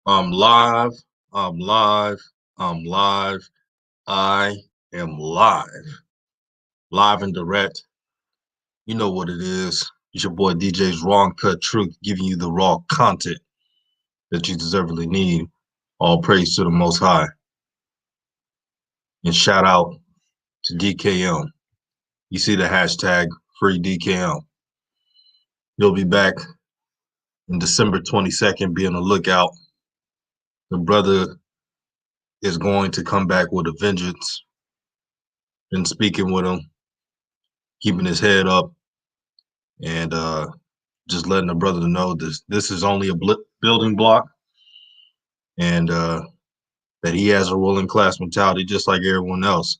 I'm live. I'm live. I'm live. I am live. Live and direct. You know what it is. It's your boy DJ's Raw and Cut Truth, giving you the raw content that you deservedly need. All praise to the Most High. And shout out to DKM. You see the hashtag free DKM. He'll be back in December 22nd. Be on the lookout. The brother is going to come back with a vengeance. Been speaking with him, keeping his head up, and just letting the brother know this is only a building block, and that he has a ruling class mentality just like everyone else.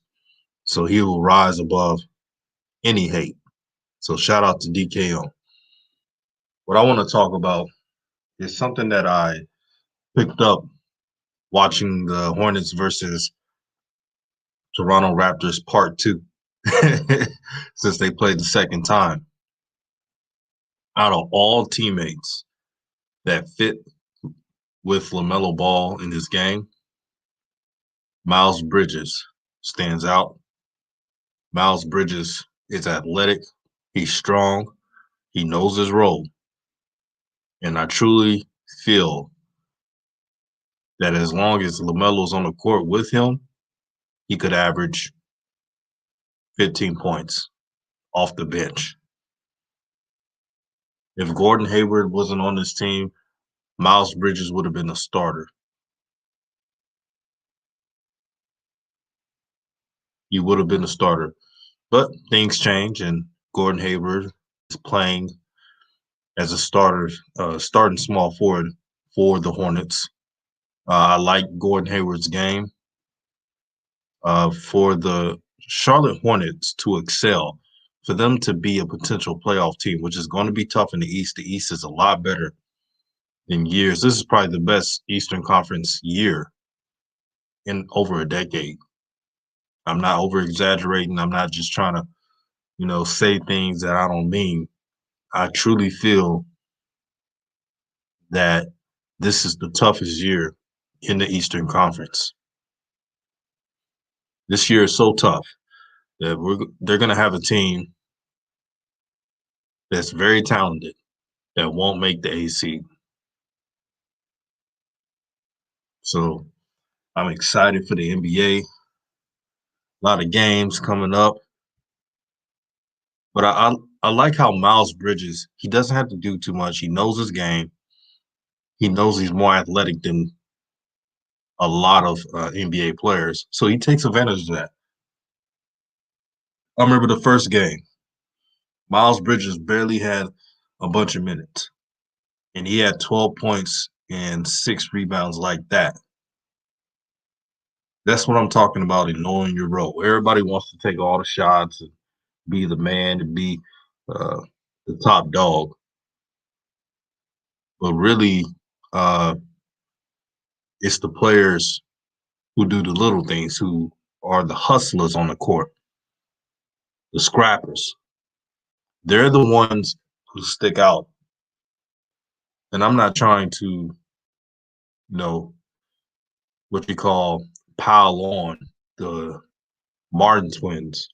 So he will rise above any hate. So shout out to DKM. What I want to talk about is something that I picked up watching the Hornets versus Toronto Raptors Part 2 since they played the second time. Out of all teammates that fit with Lamelo Ball in his game, Miles Bridges stands out. Miles Bridges is athletic. He's strong. He knows his role. And I truly feel that as long as LaMelo's on the court with him, he could average 15 points off the bench. If Gordon Hayward wasn't on this team, Miles Bridges would have been a starter. He would have been a starter. But things change, and Gordon Hayward is playing as a starter, starting small forward for the Hornets. I like Gordon Hayward's game. For the Charlotte Hornets to excel, for them to be a potential playoff team, which is going to be tough in the East. The East is a lot better in years. This is probably the best Eastern Conference year in over a decade. I'm not over exaggerating. I'm not just trying to, say things that I don't mean. I truly feel that this is the toughest year in the Eastern Conference. This year is so tough that they're going to have a team that's very talented that won't make the AC. So I'm excited for the NBA. A lot of games coming up. But I like how Miles Bridges, he doesn't have to do too much. He knows his game. He knows he's more athletic than a lot of NBA players. So he takes advantage of that. I remember the first game. Miles Bridges barely had a bunch of minutes. And he had 12 points and 6 rebounds like that. That's what I'm talking about in knowing your role. Everybody wants to take all the shots and be the man and be the top dog. But really, it's the players who do the little things, who are the hustlers on the court, the scrappers. They're the ones who stick out. And I'm not trying to, what you call pile on the Martin twins.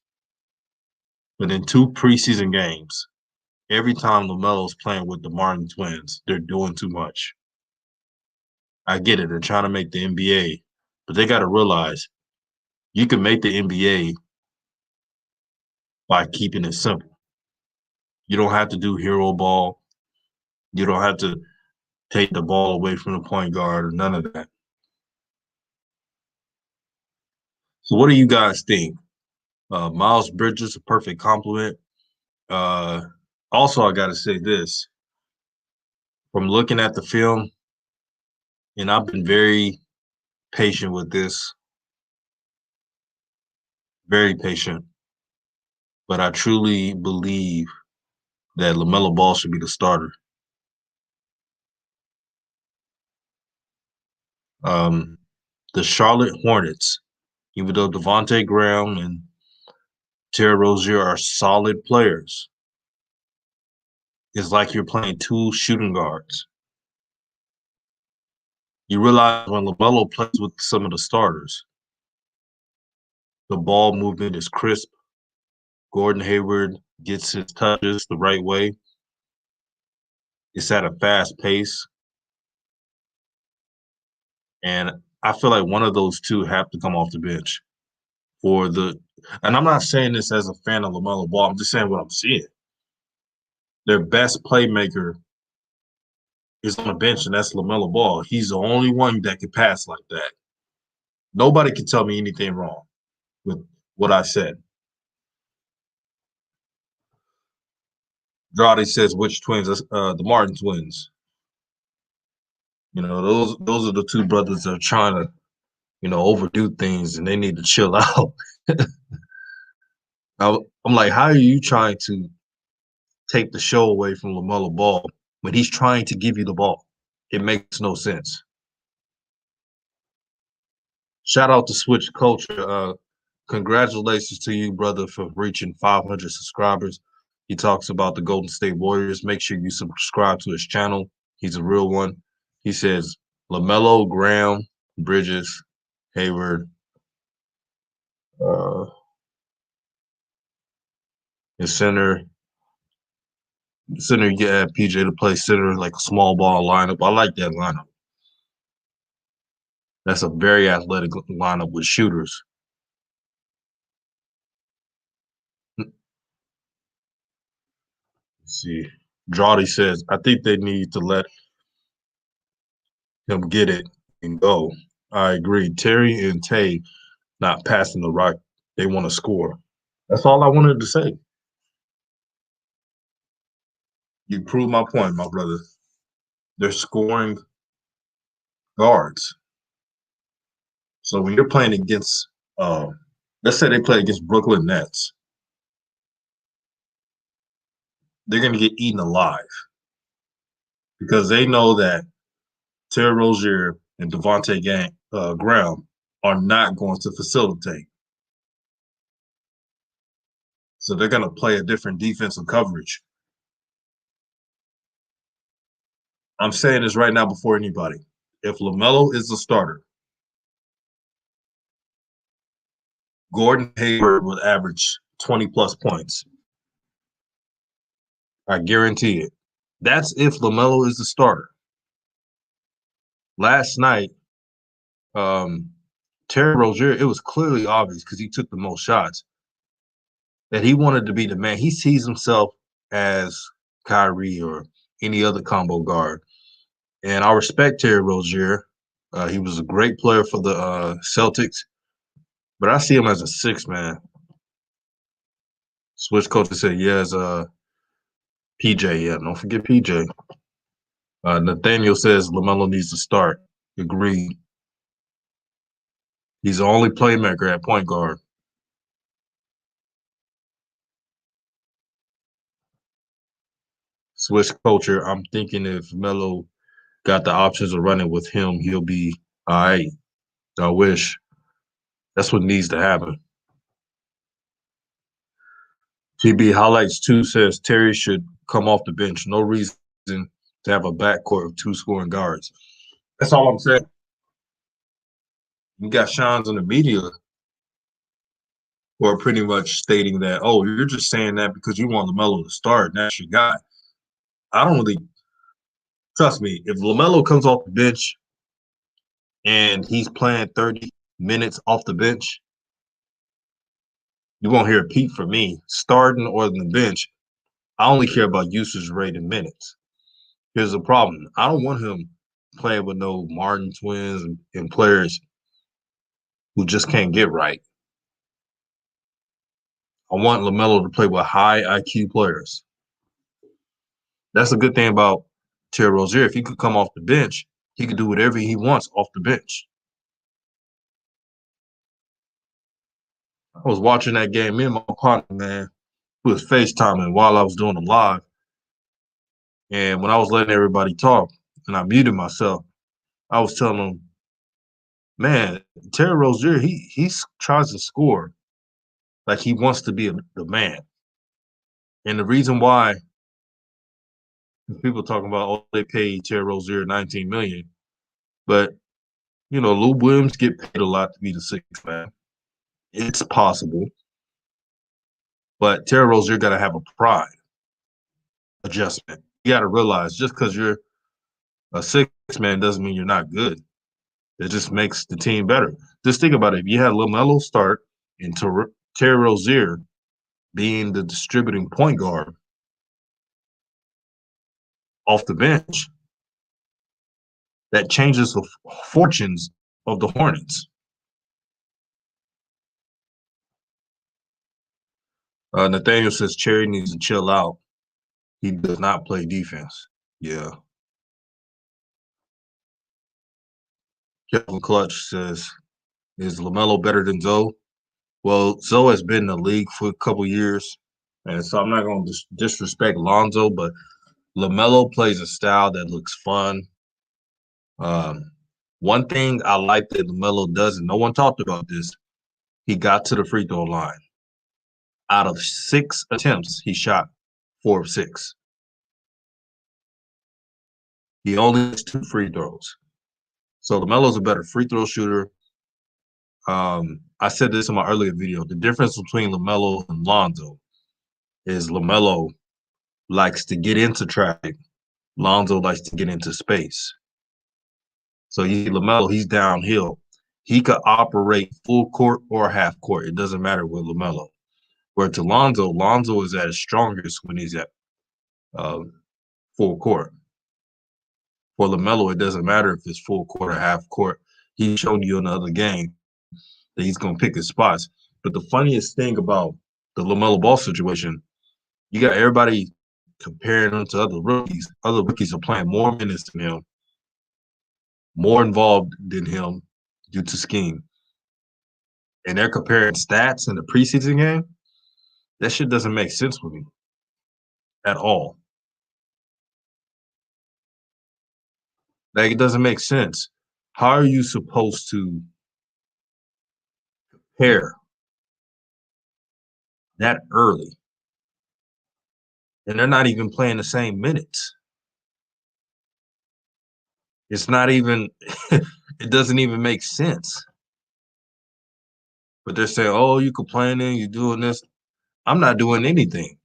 But in 2 preseason games, every time LaMelo's playing with the Martin twins, they're doing too much. I get it. They're trying to make the NBA, but they got to realize you can make the NBA by keeping it simple. You don't have to do hero ball. You don't have to take the ball away from the point guard or none of that. So what do you guys think? Miles Bridges, a perfect compliment. Also, I got to say this. From looking at the film, and I've been very patient with this, very patient, but I truly believe that LaMelo Ball should be the starter. The Charlotte Hornets, even though Devontae Graham and Terry Rozier are solid players, it's like you're playing 2 shooting guards. You realize when LaMelo plays with some of the starters, the ball movement is crisp. Gordon Hayward gets his touches the right way. It's at a fast pace. And I feel like one of those two have to come off the bench for the. And I'm not saying this as a fan of LaMelo Ball. I'm just saying what I'm seeing. Their best playmaker is on the bench, and that's LaMelo Ball. He's the only one that can pass like that. Nobody can tell me anything wrong with what I said. Dradi says which twins? The Martin twins. You know, those are the two brothers that are trying to, overdo things, and they need to chill out. I'm like, how are you trying to take the show away from LaMelo Ball when he's trying to give you the ball? It makes no sense. Shout out to Switch Culture. Congratulations to you, brother, for reaching 500 subscribers. He talks about the Golden State Warriors. Make sure you subscribe to his channel. He's a real one. He says LaMelo, Graham, Bridges, Hayward, and center. Center, you get PJ to play center, like a small ball lineup. I like that lineup. That's a very athletic lineup with shooters. Let's see. Drawdy says, I think they need to let him get it and go. I agree. Terry and Tay not passing the rock. They want to score. That's all I wanted to say. You proved my point, my brother. They're scoring guards. So when you're playing against, let's say they play against Brooklyn Nets, they're going to get eaten alive because they know that Terry Rozier and Devontae Graham are not going to facilitate. So they're going to play a different defensive coverage. I'm saying this right now before anybody. If LaMelo is the starter, Gordon Hayward would average 20-plus points. I guarantee it. That's if LaMelo is the starter. Last night, Terry Rozier, it was clearly obvious because he took the most shots that he wanted to be the man. He sees himself as Kyrie or any other combo guard. And I respect Terry Rozier. He was a great player for the Celtics, but I see him as a six man. Switch coach said, yes, PJ. Yeah, don't forget PJ. Nathaniel says LaMelo needs to start. Agreed. He's the only playmaker at point guard. Switch culture. I'm thinking if Melo got the options of running with him, he'll be all right. I wish. That's what needs to happen. TB Highlights 2 says Terry should come off the bench. No reason to have a backcourt of two scoring guards. That's all I'm saying. You got Shans in the media who are pretty much stating that, oh, you're just saying that because you want LaMelo to start. And that's your guy. I don't really trust me. If LaMelo comes off the bench and he's playing 30 minutes off the bench, you won't hear a peep from me. Starting or the bench, I only care about usage rate in minutes. Here's the problem. I don't want him playing with no Martin twins and players who just can't get right. I want LaMelo to play with high IQ players. That's a good thing about Terry Rozier. If he could come off the bench, he could do whatever he wants off the bench. I was watching that game. Me and my partner, man, who was FaceTiming while I was doing them live. And when I was letting everybody talk and I muted myself, I was telling them, man, Terry Rozier, he tries to score like he wants to be the man. And the reason why people talking about, oh, they paid Terry Rozier $19 million, but Lou Williams get paid a lot to be the sixth man. It's possible, but Terry Rozier got to have a pride adjustment. You got to realize just because you're a sixth man doesn't mean you're not good. It just makes the team better. Just think about it. If you had Lamelo start and Terry Rozier being the distributing point guard off the bench, that changes the fortunes of the Hornets. Nathaniel says Cherry needs to chill out. He does not play defense. Yeah. Kevin Clutch says, is LaMelo better than Zoe? Well, Zoe has been in the league for a couple years, and so I'm not going to disrespect Lonzo, but LaMelo plays a style that looks fun. One thing I like that LaMelo does, and no one talked about this, he got to the free throw line. Out of 6 attempts, he shot 4 of 6. He only has 2 free throws. So LaMelo's a better free throw shooter. I said this in my earlier video. The difference between LaMelo and Lonzo is LaMelo likes to get into traffic. Lonzo likes to get into space. So you see LaMelo, he's downhill. He could operate full court or half court. It doesn't matter with LaMelo. Where to Lonzo is at his strongest when he's at full court. For LaMelo, it doesn't matter if it's full court or half court. He's shown you in the other game that he's going to pick his spots. But the funniest thing about the LaMelo Ball situation, you got everybody comparing him to other rookies. Other rookies are playing more minutes than him, more involved than him due to scheme. And they're comparing stats in the preseason game. That shit doesn't make sense with me at all. Like, it doesn't make sense. How are you supposed to pair that early? And they're not even playing the same minutes. It's not even, it doesn't even make sense. But they're saying, oh, you're complaining, you're doing this. I'm not doing anything.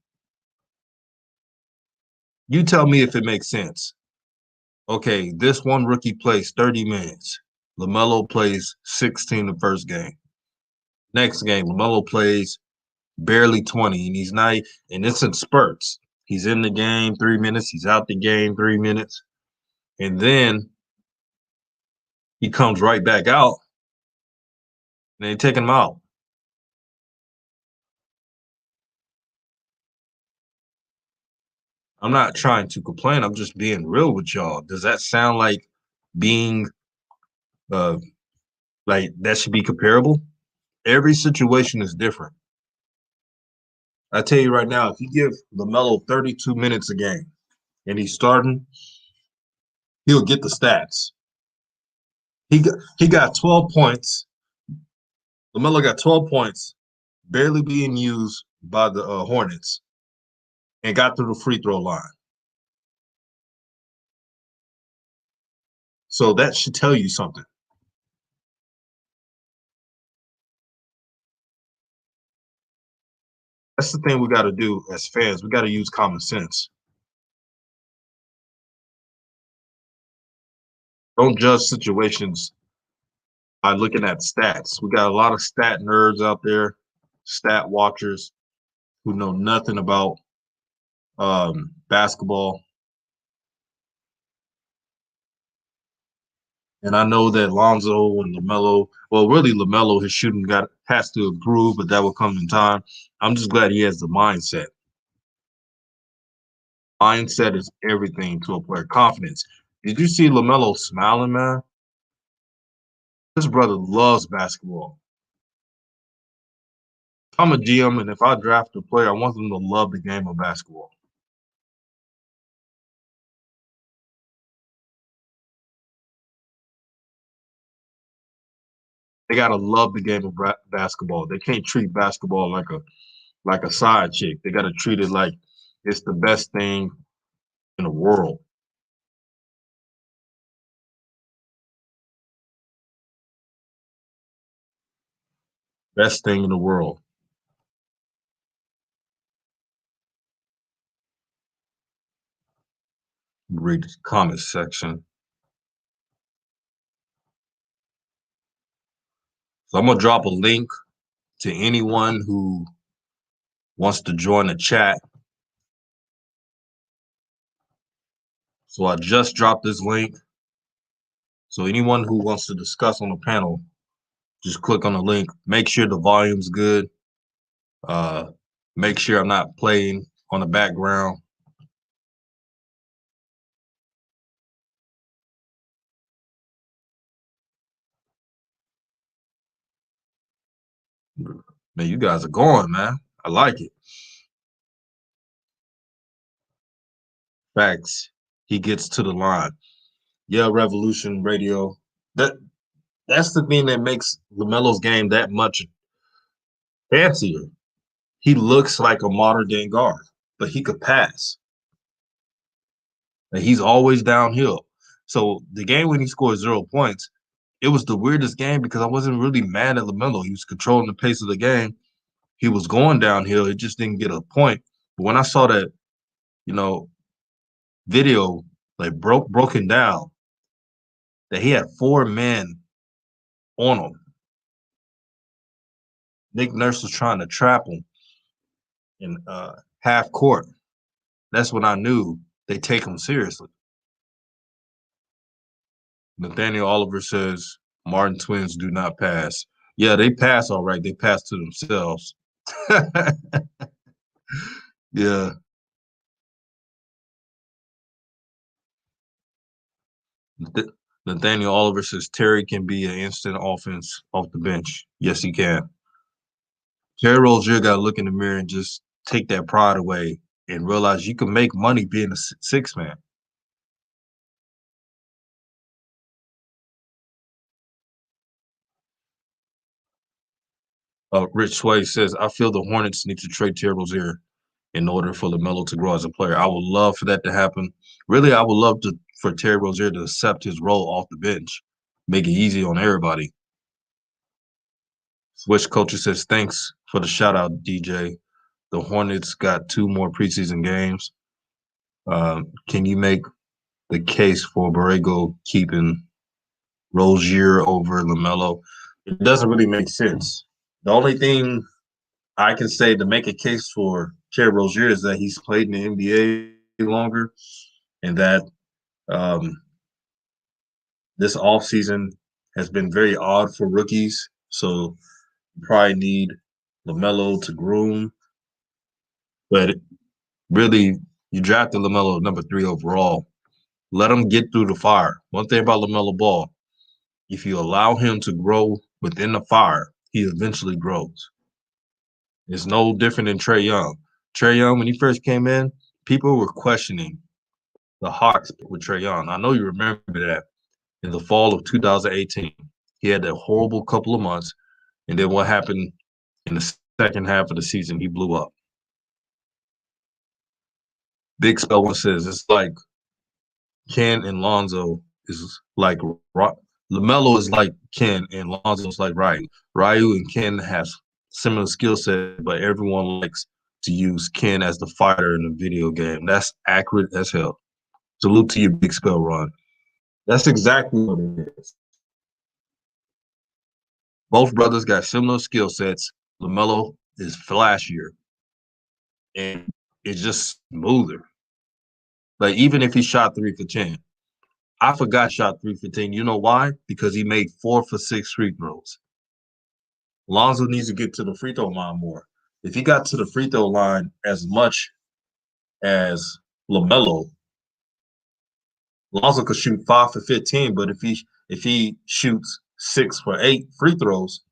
You tell me if it makes sense. Okay, this one rookie plays 30 minutes. LaMelo plays 16 the first game. Next game, LaMelo plays barely 20, and he's not, and it's in spurts. He's in the game 3 minutes, he's out the game 3 minutes, and then he comes right back out, and they take him out. I'm not trying to complain. I'm just being real with y'all. Does that sound like being like that should be comparable? Every situation is different. I tell you right now, if you give LaMelo 32 minutes a game and he's starting, he'll get the stats. He got 12 points. LaMelo got 12 points, barely being used by the Hornets, and got through the free throw line. So that should tell you something. That's the thing we got to do as fans. We got to use common sense. Don't judge situations by looking at stats. We got a lot of stat nerds out there, stat watchers who know nothing about basketball. And I know that Lonzo and LaMelo, well, really LaMelo, his shooting has to improve, but that will come in time. I'm just glad he has the mindset. Mindset is everything to a player. Confidence. Did you see LaMelo smiling, man? This brother loves basketball. I'm a GM, and if I draft a player, I want them to love the game of basketball. They gotta love the game of basketball. They can't treat basketball like a side chick. They gotta treat it like it's the best thing in the world. Best thing in the world. Read the comment section. So I'm gonna drop a link to anyone who wants to join the chat. So I just dropped this link. So anyone who wants to discuss on the panel, just click on the link. Make sure the volume's good. Uh, make sure I'm not playing on the background. Man, you guys are going, man. I like it. Facts. He gets to the line. Yeah, Revolution Radio. That that's the thing that makes LaMelo's game that much fancier. He looks like a modern day guard, but he could pass. And he's always downhill. So the game when he scored 0 points, it was the weirdest game because I wasn't really mad at LaMelo. He was controlling the pace of the game. He was going downhill. It just didn't get a point. But when I saw that, you know, video like broken down, that he had four men on him. Nick Nurse was trying to trap him in half court. That's when I knew they take him seriously. Nathaniel Oliver says Martin twins do not pass. Yeah, they pass all right. They pass to themselves. Yeah. Nathaniel Oliver says Terry can be an instant offense off the bench. Yes, he can. Terry Rozier got to look in the mirror and just take that pride away and realize you can make money being a six man. Rich Sway says, I feel the Hornets need to trade Terry Rozier in order for LaMelo to grow as a player. I would love for that to happen. Really, I would love for Terry Rozier to accept his role off the bench, make it easy on everybody. Switch Culture says, thanks for the shout out, DJ. The Hornets got two more preseason games. Can you make the case for Borrego keeping Rozier over LaMelo? It doesn't really make sense. The only thing I can say to make a case for Terry Rozier is that he's played in the NBA longer and that um, this offseason has been very odd for rookies. So you probably need LaMelo to groom. But really, you drafted LaMelo number 3 overall. Let him get through the fire. One thing about LaMelo Ball, if you allow him to grow within the fire, he eventually grows. It's no different than Trae Young. Trae Young, when he first came in, people were questioning the Hawks with Trae Young. I know you remember that in the fall of 2018. He had that horrible couple of months, and then what happened in the second half of the season? He blew up. Big Spell one says it's like Ken and Lonzo is like LaMelo is like Ken and Lonzo is like Ryu. Ryu and Ken have similar skill set, but everyone likes to use Ken as the fighter in a video game. That's accurate as hell. Salute to your Big Spell run. That's exactly what it is. Both brothers got similar skill sets. LaMelo is flashier and it's just smoother. Like even if he shot 3 for 10, I forgot shot 3 for 10. You know why? Because he made 4 for 6 free throws. Lonzo needs to get to the free throw line more. If he got to the free throw line as much as LaMelo, Lonzo could shoot 5 for 15. But if he shoots 6 for 8 free throws,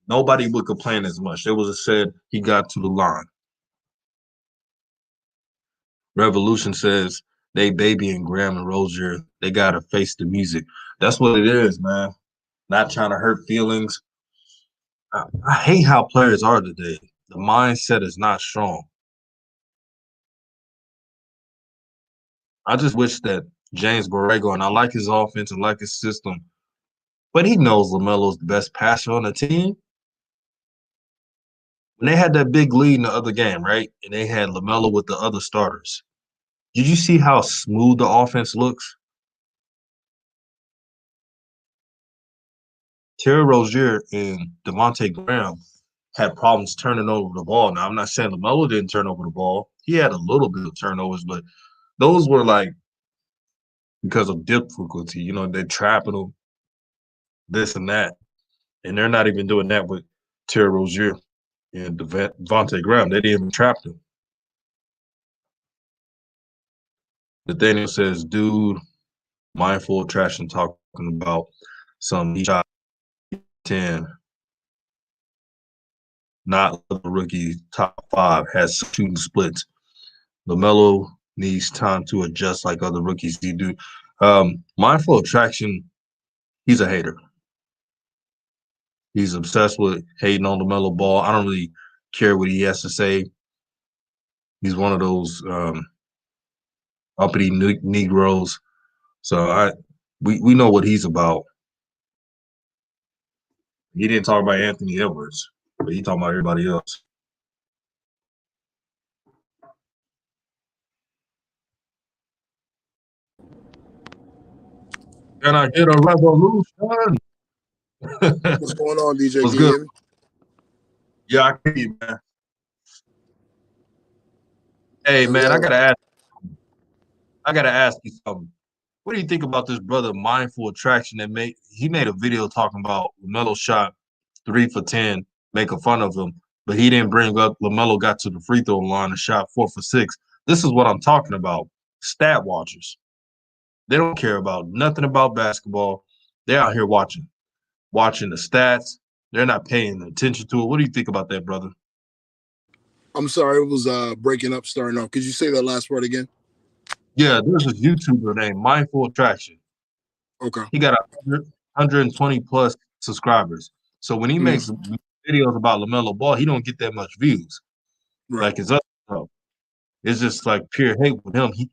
nobody would complain as much. They would have said he got to the line. Revolution says they baby and Graham and Rozier, they gotta face the music. That's what it is, man. Not trying to hurt feelings. I hate how players are today. The mindset is not strong. I just wish that James Borrego, and I like his offense and like his system, but he knows LaMelo's the best passer on the team. when they had that big lead in the other game, right? And they had Lamelo with the other starters. Did you see how smooth the offense looks? Terry Rozier and Devontae Graham had problems turning over the ball. Now, I'm not saying Lamelo didn't turn over the ball. He had a little bit of turnovers, but those were like because of difficulty. You know, they're trapping them, this and that. And they're not even doing that with Terry Rozier and Devontae Graham. They didn't even trap them. Nathaniel says, dude, mindful of trash and talking about some he shot 10, not the rookie top 5, has shooting splits. LaMelo needs time to adjust like other rookies do. Mindful attraction, he's a hater. He's obsessed with hating on LaMelo Ball. I don't really care what he has to say. He's one of those uppity Negroes. So we know what he's about. He didn't talk about Anthony Edwards, but he talking about everybody else. Can I get a revolution? What's going on, DJ? What's Can you good? hear me? Yeah, I can hear you, man. Hey, man, I Yo, gotta ask you something. What do you think about this brother Mindful Attraction that he made a video talking about LaMelo shot 3 for 10, making fun of him, but he didn't bring up LaMelo got to the free throw line and shot 4 for 6. This is what I'm talking about. Stat watchers. They don't care about nothing about basketball. They're out here watching the stats. They're not paying attention to it. What do you think about that, brother? I'm sorry, it was breaking up, starting off. Could you say that last part again? Yeah, there's a YouTuber named Mindful Attraction. Okay. He got 120 plus subscribers. So when he makes videos about LaMelo Ball, he don't get that much views Right. like his other stuff. It's just like pure hate with him. He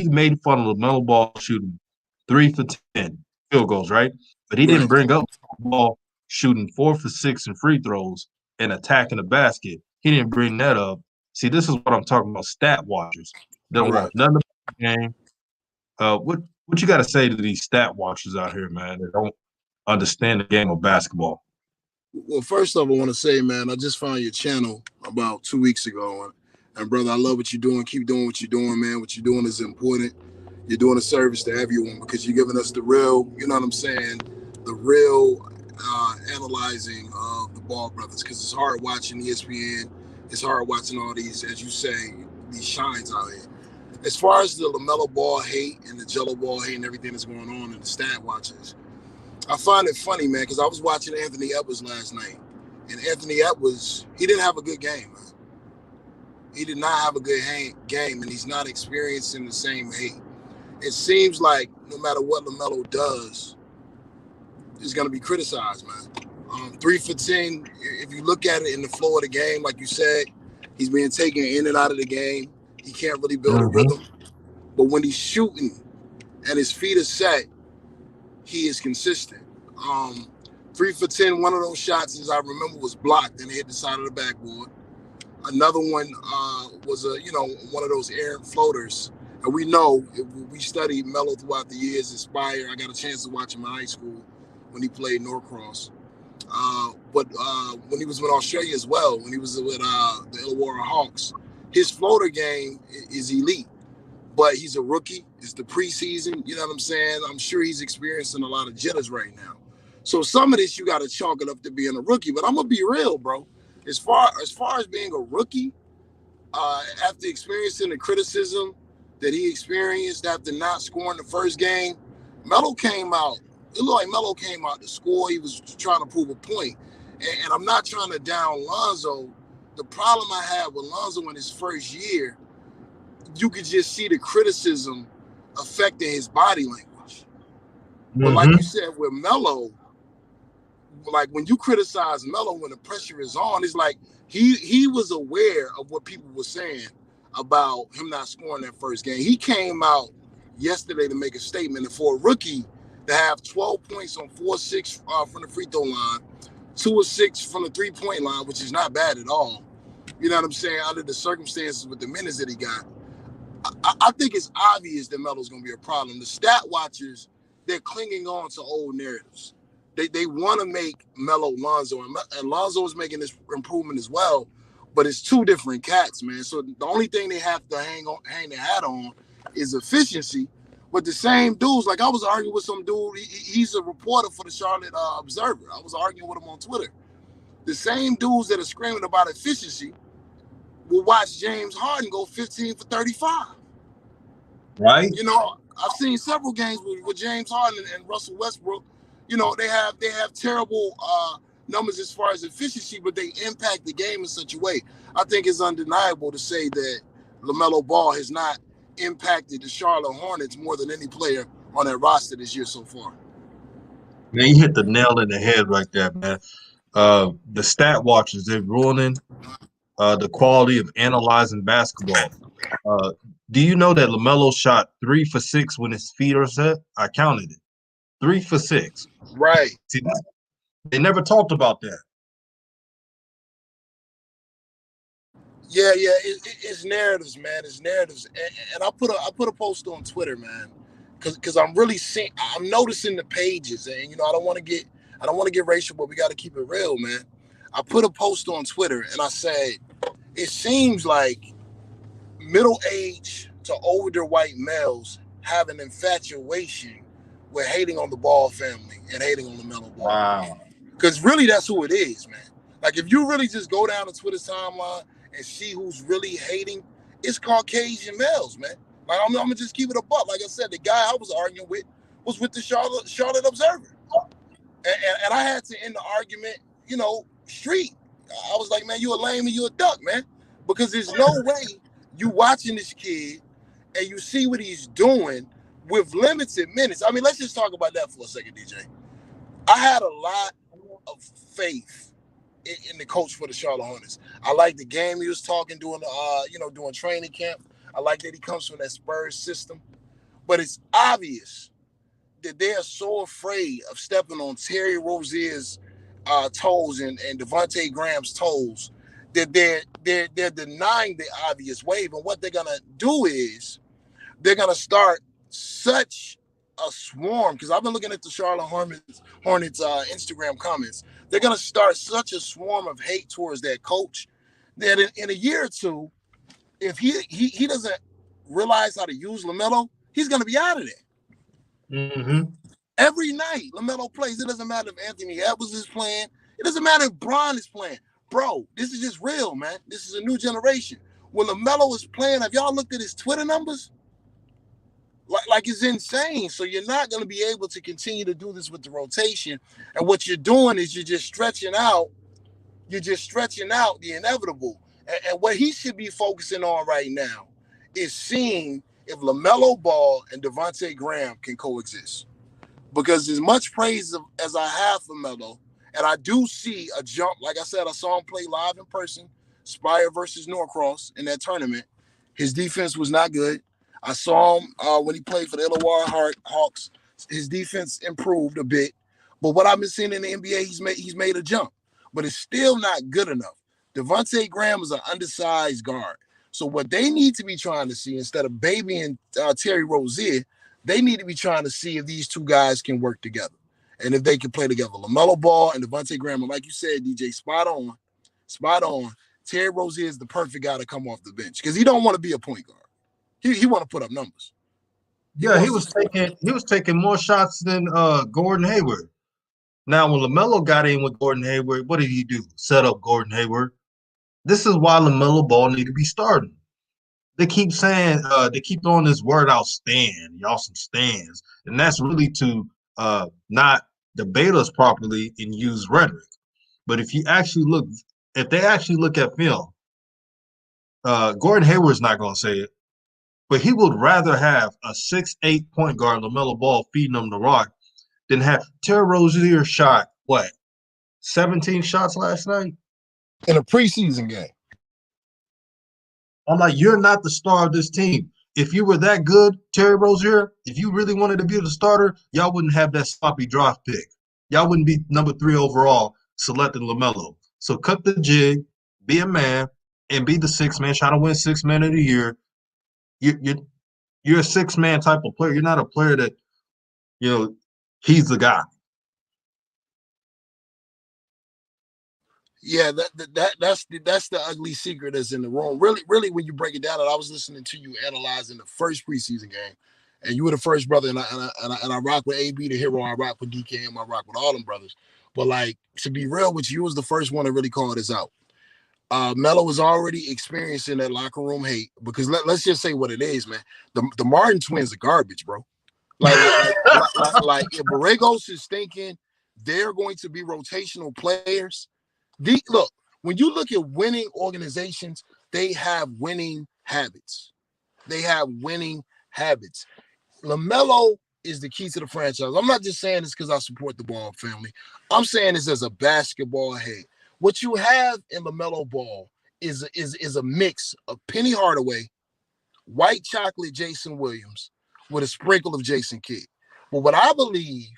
made fun of LaMelo Ball shooting 3 for 10 field goals, right? But he didn't Right. bring up Ball shooting 4 for 6 in free throws and attacking the basket. He didn't bring that up. See, this is what I'm talking about. Stat watchers. They don't Right. want nothing about the game. What you got to say to these stat watchers out here, man? They don't understand the game of basketball. Well, first off, I want to say, man, I just found your channel about 2 weeks ago. And brother, I love what you're doing. Keep doing what you're doing, man. What you're doing is important. You're doing a service to everyone because you're giving us the real, you know what I'm saying? The real analyzing of the Ball brothers because it's hard watching ESPN. It's hard watching all these, as you say, these shines out here. As far as the LaMelo Ball hate and the Jello Ball hate and everything that's going on in the stat watchers, I find it funny, man, because I was watching Anthony Edwards last night. And Anthony Edwards, he didn't have a good game, man. He did not have a good game, and he's not experiencing the same hate. It seems like no matter what LaMelo does, he's going to be criticized, man. 3 for 10, if you look at it in the flow of the game, like you said, he's being taken in and out of the game. He can't really build a rhythm. But when he's shooting and his feet are set, he is consistent. 3 for 10, one of those shots, as I remember, was blocked and hit the side of the backboard. Another one was one of those errant floaters. And we know, we studied Melo throughout the years, Inspire. I got a chance to watch him in high school when he played Norcross. But when he was with Australia as well, when he was with the Illawarra Hawks, his floater game is elite. But he's a rookie. It's the preseason. You know what I'm saying? I'm sure he's experiencing a lot of jitters right now. So some of this you got to chalk it up to being a rookie. But I'm gonna be real, bro. As far as being a rookie, after experiencing the criticism that he experienced after not scoring the first game, Melo came out. It looked like Melo came out to score. He was trying to prove a point. And I'm not trying to down Lonzo. The problem I had with Lonzo in his first year, you could just see the criticism affecting his body language. But like you said with Melo, like when you criticize Melo when the pressure is on, it's like he was aware of what people were saying about him not scoring that first game. He came out yesterday to make a statement, and for a rookie to have 12 points on 4-6 from the free throw line, 2 of 6 from the 3-point line, which is not bad at all. You know what I'm saying? Under the circumstances with the minutes that he got, I think it's obvious that Melo's going to be a problem. The stat watchers, they're clinging on to old narratives. They want to make Melo Lonzo, and Lonzo is making this improvement as well, but it's two different cats, man. So the only thing they have to hang their hat on is efficiency. But the same dudes, like I was arguing with some dude, he's a reporter for the Charlotte Observer. I was arguing with him on Twitter. The same dudes that are screaming about efficiency will watch James Harden go 15 for 35. Right. You know, I've seen several games with James Harden and Russell Westbrook. You know, they have terrible numbers as far as efficiency, but they impact the game in such a way. I think it's undeniable to say that Lamelo Ball has not impacted the Charlotte Hornets more than any player on that roster this year so far. Man, you hit the nail in the head right there, man. The stat watchers, they're ruining the quality of analyzing basketball. Do you know that LaMelo shot 3 for 6 when his feet are set? I counted it. 3 for 6. Right. See, they never talked about that. Yeah, it's narratives, man. It's narratives, and I put a post on Twitter, man, because I'm noticing the pages, and you know I don't want to get racial, but we got to keep it real, man. I put a post on Twitter, and I said it seems like middle-aged to older white males have an infatuation with hating on the Ball family and hating on the Lamelo Ball. Wow. Because really, that's who it is, man. Like if you really just go down to Twitter's timeline and see who's really hating, it's Caucasian males, man. Like I'm gonna just keep it a buck. Like I said, the guy I was arguing with was with the Charlotte Observer, and I had to end the argument, you know, street. I was like, man, you a lame and you a duck, man, because there's no way you watching this kid and you see what he's doing with limited minutes. I mean, let's just talk about that for a second, DJ. I had a lot of faith in the coach for the Charlotte Hornets. I like the game he was talking doing training camp. I like that he comes from that Spurs system. But it's obvious that they are so afraid of stepping on Terry Rozier's toes and Devontae Graham's toes that they're denying the obvious wave. And what they're gonna do is they're gonna start such a swarm, because I've been looking at the Charlotte Hornets Instagram comments. They're going to start such a swarm of hate towards that coach that in a year or two, if he doesn't realize how to use LaMelo, he's going to be out of there. Mm-hmm. Every night, LaMelo plays. It doesn't matter if Anthony Edwards is playing. It doesn't matter if Bron is playing. Bro, this is just real, man. This is a new generation. When LaMelo is playing, have y'all looked at his Twitter numbers? Like it's insane. So you're not going to be able to continue to do this with the rotation. And what you're doing is you're just stretching out the inevitable. And what he should be focusing on right now is seeing if LaMelo Ball and Devontae Graham can coexist. Because as much praise as I have for Melo, and I do see a jump, like I said, I saw him play live in person, Spire versus Norcross in that tournament. His defense was not good. I saw him when he played for the Illawarra Hawks. His defense improved a bit. But what I've been seeing in the NBA, he's made a jump. But it's still not good enough. Devontae Graham is an undersized guard. So what they need to be trying to see, instead of babying Terry Rozier, they need to be trying to see if these two guys can work together and if they can play together. LaMelo Ball and Devontae Graham, and like you said, DJ, spot on. Terry Rozier is the perfect guy to come off the bench because he don't want to be a point guard. He want to put up numbers. He was taking more shots than Gordon Hayward. Now, when LaMelo got in with Gordon Hayward, what did he do? Set up Gordon Hayward. This is why LaMelo Ball need to be starting. They keep saying, they keep throwing this word out, stand, y'all some stands. And that's really to not debate us properly and use rhetoric. But if they actually look at film, Gordon Hayward's not going to say it. But he would rather have a 6'8" point guard, LaMelo Ball, feeding him the rock than have Terry Rozier shot, 17 shots last night? In a preseason game. I'm like, you're not the star of this team. If you were that good, Terry Rozier, if you really wanted to be the starter, y'all wouldn't have that sloppy draft pick. Y'all wouldn't be number 3 overall selected LaMelo. So cut the jig, be a man, and be the six man. Try to win 6 man of the year. You you're a 6 man type of player. You're not a player that he's the guy. Yeah, that's the ugly secret that's in the room. Really, when you break it down, and I was listening to you analyzing the first preseason game, and you were the first brother, and I rock with AB the hero, I rock with DKM, I rock with all them brothers. But like, to be real with you, was the first one to really call this out. Melo was already experiencing that locker room hate because let's just say what it is, man. The Martin twins are garbage, bro. Like if Borregos is thinking they're going to be rotational players. Look, when you look at winning organizations, they have winning habits. They have winning habits. LaMelo is the key to the franchise. I'm not just saying this because I support the Ball family. I'm saying this as a basketball head. What you have in LaMelo Ball is a mix of Penny Hardaway, white chocolate Jason Williams, with a sprinkle of Jason Kidd. But what I believe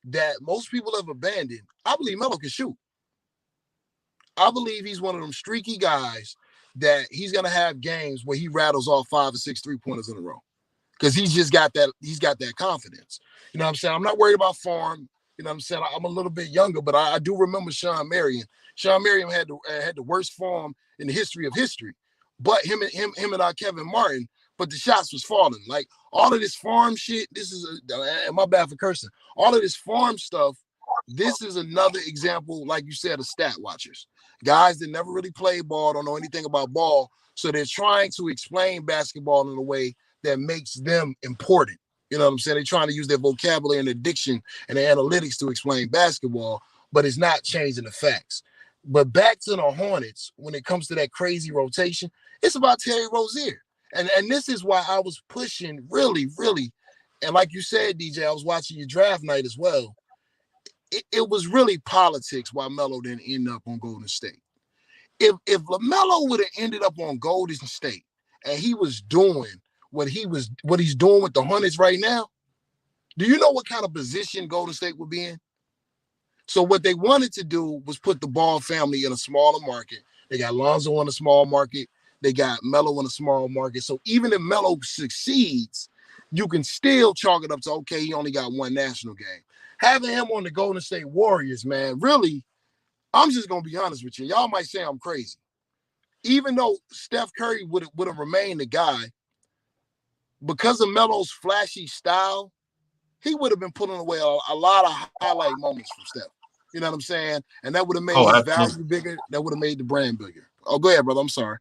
that most people have abandoned, I believe Melo can shoot. I believe he's one of them streaky guys that he's going to have games where he rattles off 5 or 6 3-pointers in a row. Because he's got that confidence. You know what I'm saying? I'm not worried about form. You know what I'm saying? I'm a little bit younger, but I do remember Sean Marion. Sean Marion had the worst form in the history of history. But him and Kevin Martin, but the shots was falling. Like all of this farm shit, this is my bad for cursing. All of this farm stuff, this is another example, like you said, of stat watchers. Guys that never really played ball, don't know anything about ball. So they're trying to explain basketball in a way that makes them important. You know what I'm saying? They're trying to use their vocabulary and their diction and their analytics to explain basketball, but it's not changing the facts. But back to the Hornets, when it comes to that crazy rotation, it's about Terry Rozier. And this is why I was pushing really, really. And like you said, DJ, I was watching your draft night as well. It was really politics why Melo didn't end up on Golden State. If LaMelo would have ended up on Golden State and he was doing what he's doing with the Hornets right now, do you know what kind of position Golden State would be in? So what they wanted to do was put the Ball family in a smaller market. They got Lonzo in a small market. They got Melo in a small market. So even if Melo succeeds, you can still chalk it up to, okay, he only got one national game. Having him on the Golden State Warriors, man, really, I'm just going to be honest with you. Y'all might say I'm crazy. Even though Steph Curry would have remained the guy, because of Melo's flashy style, he would have been pulling away a lot of highlight moments from Steph. You know what I'm saying? And that would have made his value bigger. That would have made the brand bigger. Oh, go ahead, brother. I'm sorry.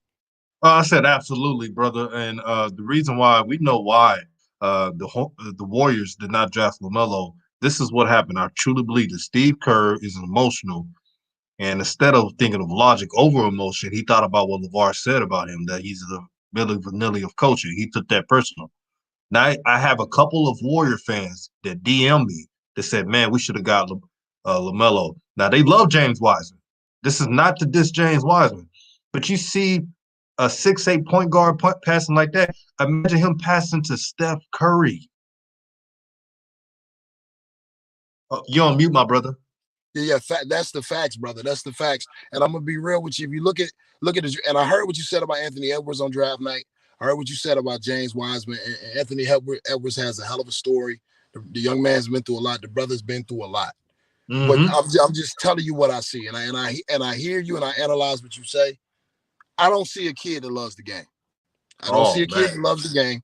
I said absolutely, brother. And the reason why we know why the Warriors did not draft LaMelo. This is what happened. I truly believe that Steve Kerr is emotional, and instead of thinking of logic over emotion, he thought about what Lavar said about him, that he's the Milli Vanilli of coaching. He took that personal. Now I have a couple of Warrior fans that DM me that said, "Man, we should have got LaMelo." Now they love James Wiseman. This is not to diss James Wiseman, but you see a 6'8" point guard passing like that. Imagine him passing to Steph Curry. You're on mute, my brother. Yeah, that's the facts, brother. That's the facts. And I'm gonna be real with you. If you look at it, and I heard what you said about Anthony Edwards on draft night. I heard what you said about James Wiseman. And Anthony Edwards has a hell of a story. The young man's been through a lot. The brother's been through a lot. Mm-hmm. But I'm just telling you what I see, and I hear you, and I analyze what you say. I don't see a kid that loves the game. I don't see a kid that loves the game.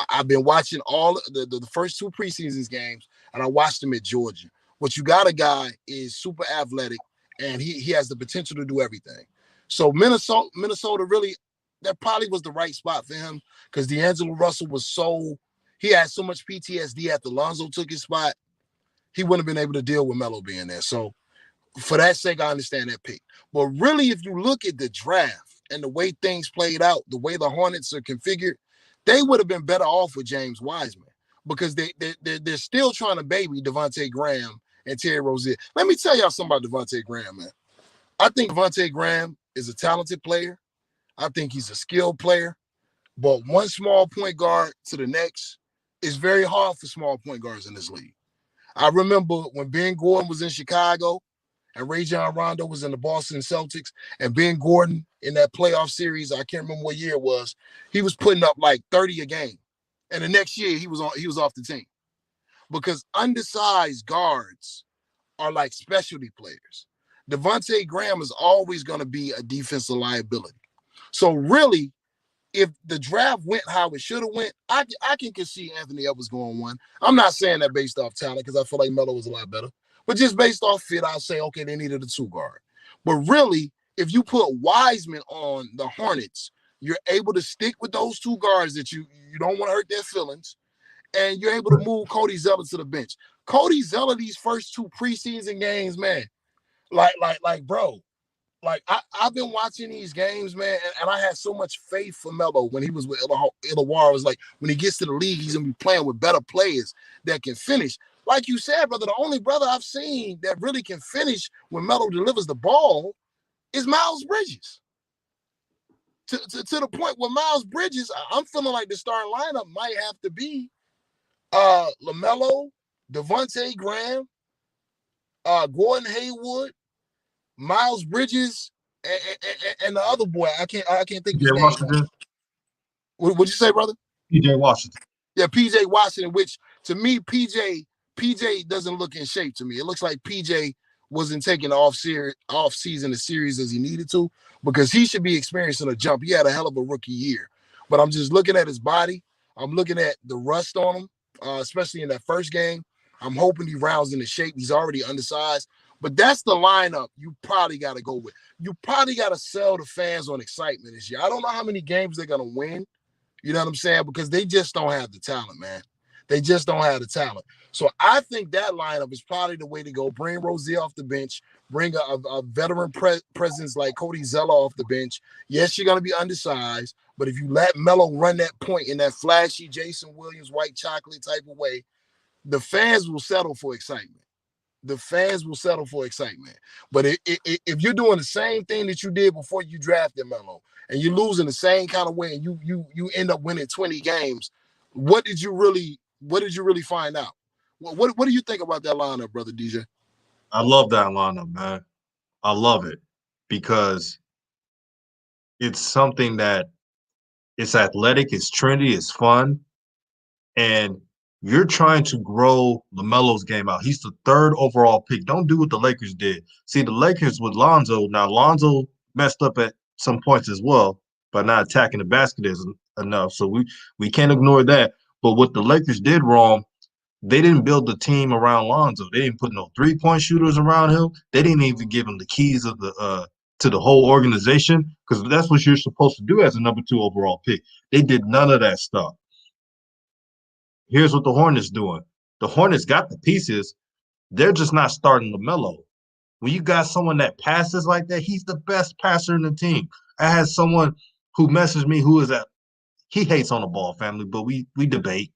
I've been watching all the first 2 preseasons games, and I watched them at Georgia. What you got a guy is super athletic, and he has the potential to do everything. So Minnesota really, that probably was the right spot for him because D'Angelo Russell he had so much PTSD after Lonzo took his spot. He wouldn't have been able to deal with Melo being there. So for that sake, I understand that pick. But really, if you look at the draft and the way things played out, the way the Hornets are configured, they would have been better off with James Wiseman because they're still trying to baby Devontae Graham and Terry Rozier. Let me tell y'all something about Devontae Graham, man. I think Devontae Graham is a talented player. I think he's a skilled player. But one small point guard to the next is very hard for small point guards in this league. I remember when Ben Gordon was in Chicago and Rajon Rondo was in the Boston Celtics, and Ben Gordon in that playoff series, I can't remember what year it was, he was putting up like 30 a game. And the next year he was off the team. Because undersized guards are like specialty players. Devontae Graham is always going to be a defensive liability. So really, if the draft went how it should have went, I can see Anthony Edwards going one. I'm not saying that based off talent because I feel like Melo was a lot better. But just based off fit, I'll say, okay, they needed a two guard. But really, if you put Wiseman on the Hornets, you're able to stick with those two guards that you don't want to hurt their feelings, and you're able to move Cody Zeller to the bench. Cody Zeller, these first two preseason games, man, bro, like I've been watching these games, man, and I had so much faith for Melo when he was with Lavar. It was like when he gets to the league, he's gonna be playing with better players that can finish. Like you said, brother, the only brother I've seen that really can finish when Melo delivers the ball is Miles Bridges. To the point where Miles Bridges, I'm feeling like the starting lineup might have to be Lamelo, Devontae Graham, Gordon Hayward, Miles Bridges, and the other boy. I can't think of his name. Washington. What'd you say, brother? PJ Washington. Yeah, PJ Washington, which to me, PJ doesn't look in shape to me. It looks like PJ wasn't taking off season the series as he needed to, because he should be experiencing a jump. He had a hell of a rookie year. But I'm just looking at his body. I'm looking at the rust on him, especially in that first game. I'm hoping he rounds into shape. He's already undersized. But that's the lineup you probably got to go with. You probably got to sell the fans on excitement this year. I don't know how many games they're going to win. You know what I'm saying? Because they just don't have the talent, man. They just don't have the talent. So I think that lineup is probably the way to go. Bring Rozier off the bench. Bring a veteran presence like Cody Zeller off the bench. Yes, you're going to be undersized. But if you let Melo run that point in that flashy Jason Williams, white chocolate type of way, the fans will settle for excitement. The fans will settle for excitement. But if you're doing the same thing that you did before you drafted Melo, and you're losing the same kind of way, and you end up winning 20 games, what did you really find out? What do you think about that lineup, brother DJ? I love that lineup, man. I love it because it's something that it's athletic, it's trendy, it's fun, and you're trying to grow LaMelo's game out. He's the third overall pick. Don't do what the Lakers did. See, the Lakers with Lonzo, now Lonzo messed up at some points as well by not attacking the basket enough. So we can't ignore that. But what the Lakers did wrong, they didn't build the team around Lonzo. They didn't put no three-point shooters around him. They didn't even give him the keys of the to the whole organization, because that's what you're supposed to do as a number 2 overall pick. They did none of that stuff. Here's what the Hornets doing. The Hornets got the pieces. They're just not starting LaMelo. When you got someone that passes like that, he's the best passer in the team. I had someone who messaged me who is he hates on the ball, family, but we debate.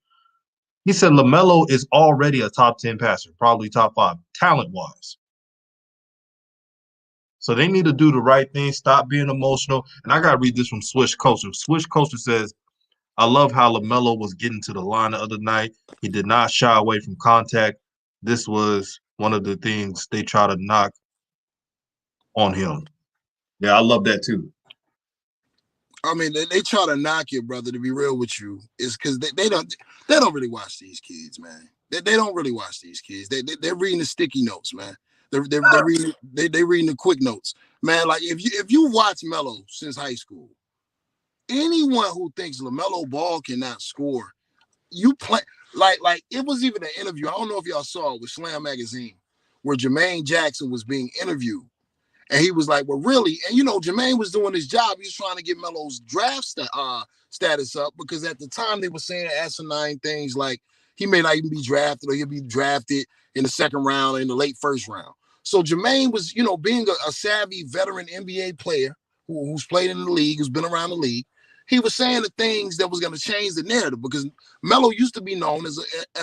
He said LaMelo is already a top 10 passer, probably top 5, talent-wise. So they need to do the right thing, stop being emotional. And I got to read this from Swish Culture. Swish Culture says, I love how LaMelo was getting to the line the other night. He did not shy away from contact. This was one of the things they try to knock on him. Yeah, I love that too. I mean, they try to knock you, brother, to be real with you, is because they don't really watch these kids, man. They don't really watch these kids. They're reading the sticky notes, man. They're reading the quick notes. Man, like if you watch Melo since high school, anyone who thinks LaMelo Ball cannot score, you play like it was even an interview. I don't know if y'all saw it with Slam Magazine, where Jermaine Jackson was being interviewed. And he was like, well, really? And, Jermaine was doing his job. He was trying to get Melo's draft status up, because at the time they were saying asinine things like he may not even be drafted, or he'll be drafted in the second round or in the late first round. So Jermaine was, being a savvy veteran NBA player who's played in the league, who's been around the league, he was saying the things that was going to change the narrative, because Melo used to be known as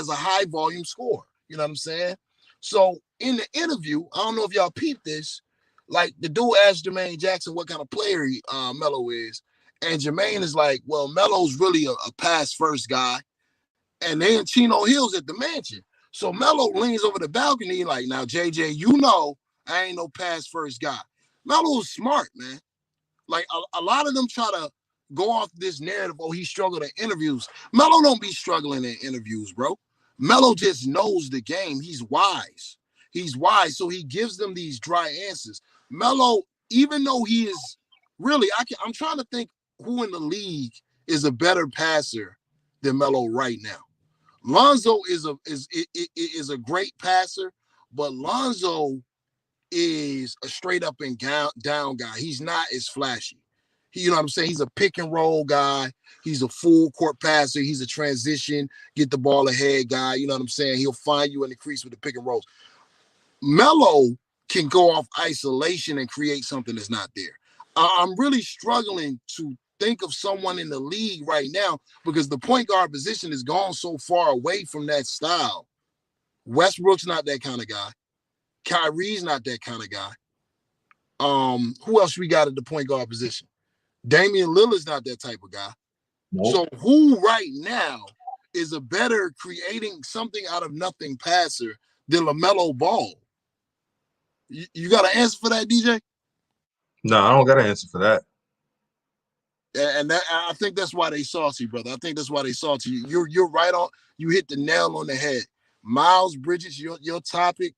a high volume scorer. You know what I'm saying? So in the interview, I don't know if y'all peeped this, like the dude asked Jermaine Jackson what kind of player Melo is. And Jermaine is like, well, Melo's really a pass first guy. And they in Chino Hills at the mansion. So Melo leans over the balcony like, now, JJ, I ain't no pass first guy. Melo's smart, man. Like a lot of them try to go off this narrative. Oh, he struggled in interviews. Melo don't be struggling in interviews, bro. Melo just knows the game. He's wise. He's wise, so he gives them these dry answers. Melo, even though he is really, I'm trying to think who in the league is a better passer than Melo right now. Lonzo is a great passer, but Lonzo is a straight up and down guy. He's not as flashy. You know what I'm saying? He's a pick and roll guy. He's a full court passer. He's a transition, get the ball ahead guy. You know what I'm saying? He'll find you in the crease with the pick and rolls. Melo can go off isolation and create something that's not there. I'm really struggling to think of someone in the league right now because the point guard position has gone so far away from that style. Westbrook's not that kind of guy. Kyrie's not that kind of guy. Who else we got at the point guard position? Damian Lillard's not that type of guy. Nope. So who right now is a better creating something out of nothing passer than LaMelo Ball? You got an answer for that, DJ? No, I don't got an answer for that. And that, I think that's why they saucy, brother. I think that's why they saucy. You're right on. You hit the nail on the head. Miles Bridges, your topic.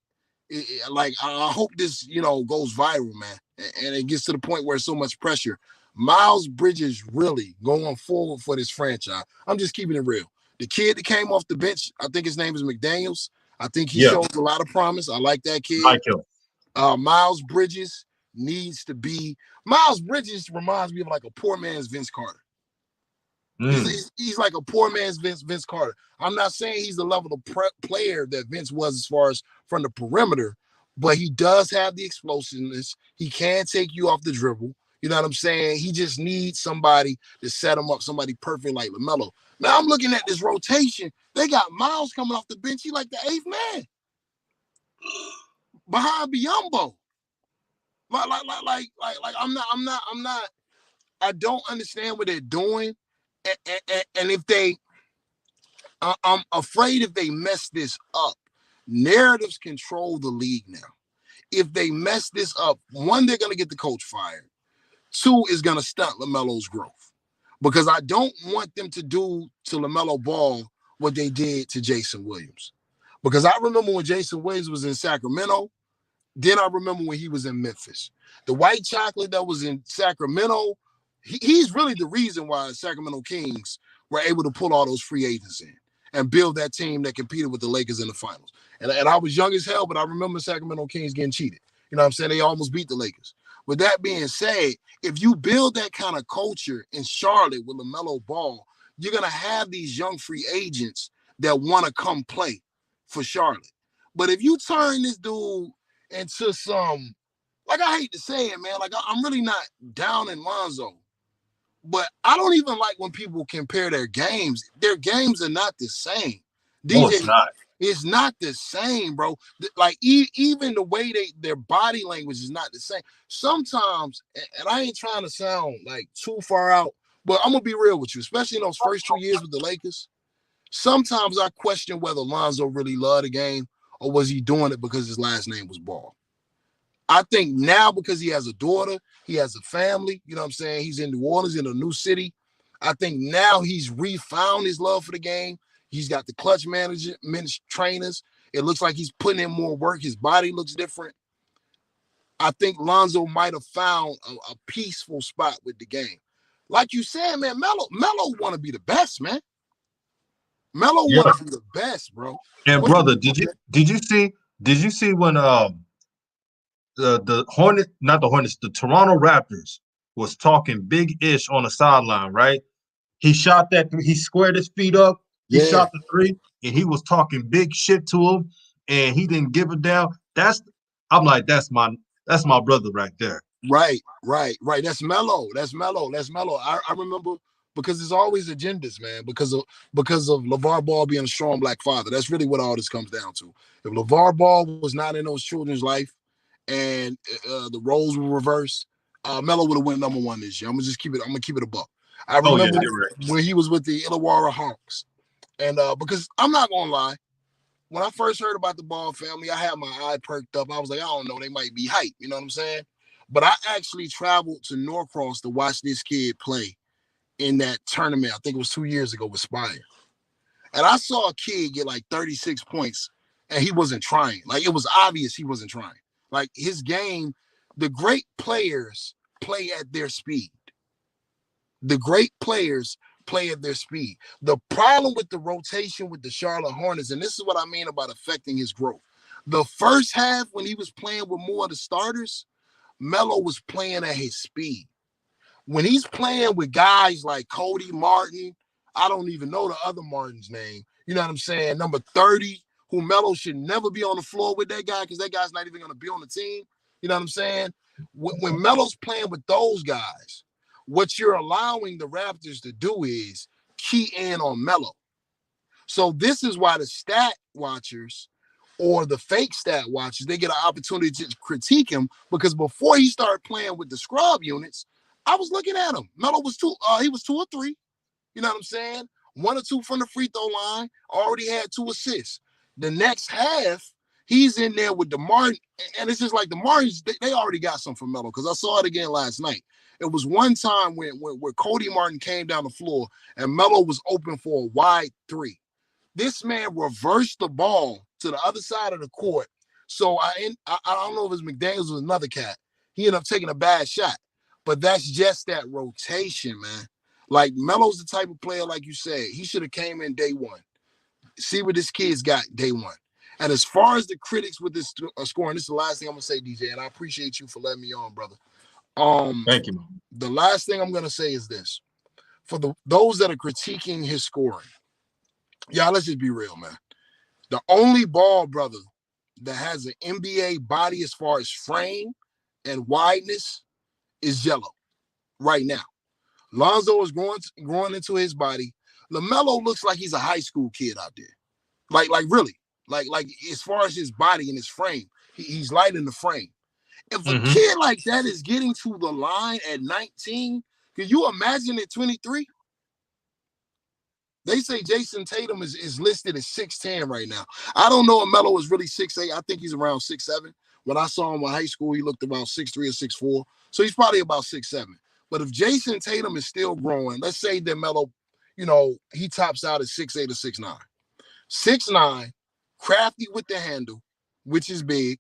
Like I hope this goes viral, man, and it gets to the point where it's so much pressure. Miles Bridges really going forward for this franchise. I'm just keeping it real. The kid that came off the bench, I think his name is McDaniels. I think he shows a lot of promise. I like that kid. Like him. Miles Bridges needs to be. Miles Bridges reminds me of like a poor man's Vince Carter. He's like a poor man's Vince Carter. I'm not saying he's the level of player that Vince was as far as from the perimeter, but he does have the explosiveness. He can take you off the dribble. You know what I'm saying? He just needs somebody to set him up, somebody perfect like LaMelo. Now I'm looking at this rotation. They got Miles coming off the bench. He like the 8th man behind Biyombo. Like I'm not. I don't understand what they're doing. And if they, I'm afraid if they mess this up, narratives control the league now. If they mess this up, one, they're going to get the coach fired. 2, is going to stunt LaMelo's growth. Because I don't want them to do to LaMelo Ball what they did to Jason Williams. Because I remember when Jason Williams was in Sacramento, then I remember when he was in Memphis. The white chocolate that was in Sacramento, he's really the reason why the Sacramento Kings were able to pull all those free agents in and build that team that competed with the Lakers in the finals. And I was young as hell, but I remember Sacramento Kings getting cheated. You know what I'm saying? They almost beat the Lakers. With that being said, if you build that kind of culture in Charlotte with LaMelo Ball, you're going to have these young free agents that want to come play for Charlotte. But if you turn this dude into some, like I hate to say it, man, like I'm really not down in Lonzo, but I don't even like when people compare their games. Their games are not the same. No, it's not. It's not the same, bro. Like even the way their body language is not the same. Sometimes, and I ain't trying to sound like too far out, but I'm gonna be real with you, especially in those first 2 years with the Lakers. Sometimes I question whether Lonzo really loved the game or was he doing it because his last name was Ball. I think now because he has a daughter, he has a family, you know what I'm saying? He's in New Orleans, in a new city. I think now he's refound his love for the game. He's got the clutch management trainers. It looks like he's putting in more work. His body looks different. I think Lonzo might have found a peaceful spot with the game. Like you said, man, Melo want to be the best, man. Melo want to be the best, bro. And brother, did you see when the Hornets, not the Hornets, the Toronto Raptors was talking big-ish on the sideline, right? He shot that, he squared his feet up, he shot the 3, and he was talking big shit to him, and he didn't give it down. I'm like, that's my brother right there. Right. That's Melo. I remember because there's always agendas, man, because of LaVar Ball being a strong black father. That's really what all this comes down to. If LaVar Ball was not in those children's life and the roles were reversed, Melo would have went #1 this year. I'm gonna keep it a buck. I remember when he was with the Illawarra Hawks. And because I'm not gonna lie, when I first heard about the Ball family, I had my eye perked up. I was like, I don't know, they might be hype. You know what I'm saying? But I actually traveled to Norcross to watch this kid play in that tournament. I think it was 2 years ago with Spire. And I saw a kid get like 36 points and he wasn't trying. Like it was obvious he wasn't trying. Like his game, the great players play at their speed. The great players play at their speed. The problem with the rotation with the Charlotte Hornets, and this is what I mean about affecting his growth. The first half, when he was playing with more of the starters, Melo was playing at his speed. When he's playing with guys like Cody Martin, I don't even know the other Martin's name. You know what I'm saying? Number 30, who Melo should never be on the floor with that guy because that guy's not even going to be on the team. You know what I'm saying? When Melo's playing with those guys, what you're allowing the Raptors to do is key in on Melo. So this is why the stat watchers or the fake stat watchers, they get an opportunity to critique him because before he started playing with the scrub units, I was looking at him. Melo was he was 2 or 3. You know what I'm saying? 1 or 2 from the free throw line, already had 2 assists. The next half, he's in there with the Martin, and it's just like the Martins, they already got some from Melo because I saw it again last night. It was one time when Cody Martin came down the floor and Melo was open for a wide 3. This man reversed the ball to the other side of the court. So I don't know if it was McDaniels or another cat. He ended up taking a bad shot. But that's just that rotation, man. Like Melo's the type of player, like you said, he should have came in day one. See what this kid's got day one. And as far as the critics with this scoring, this is the last thing I'm gonna say, DJ, and I appreciate you for letting me on, brother. Thank you. The last thing I'm gonna say is this: for those that are critiquing his scoring, yeah, let's just be real, man. The only ball brother that has an NBA body as far as frame and wideness is Jello right now. Lonzo is growing into his body. LaMelo looks like he's a high school kid out there. Like really. Like as far as his body and his frame, he's light in the frame. If a kid like that is getting to the line at 19, can you imagine at 23? They say Jason Tatum is listed as 6'10 right now. I don't know if Melo is really 6'8. I think he's around 6'7. When I saw him in high school, he looked about 6'3 or 6'4. So he's probably about 6'7. But if Jason Tatum is still growing, let's say that Melo, he tops out at 6'8 or 6'9. 6'9, crafty with the handle, which is big,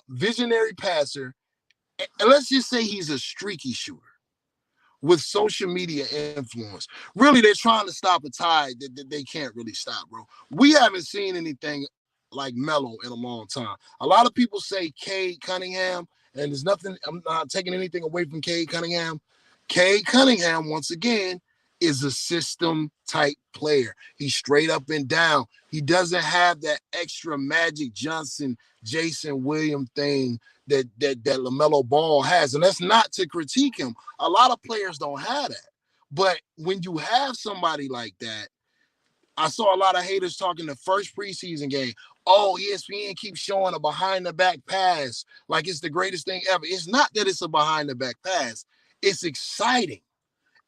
visionary passer, and let's just say he's a streaky shooter with social media influence. Really, they're trying to stop a tide that they can't really stop, bro. We haven't seen anything like Melo in a long time. A lot of people say Cade Cunningham, and there's nothing, I'm not taking anything away from Cade Cunningham. Cade Cunningham, once again, is a system type player. He's straight up and down. He doesn't have that extra Magic Johnson, Jason Williams thing that Lamelo Ball has. And that's not to critique him. A lot of players don't have that. But when you have somebody like that, I saw a lot of haters talking the first preseason game. Oh, ESPN keeps showing a behind the back pass like it's the greatest thing ever. It's not that it's a behind the back pass. It's exciting.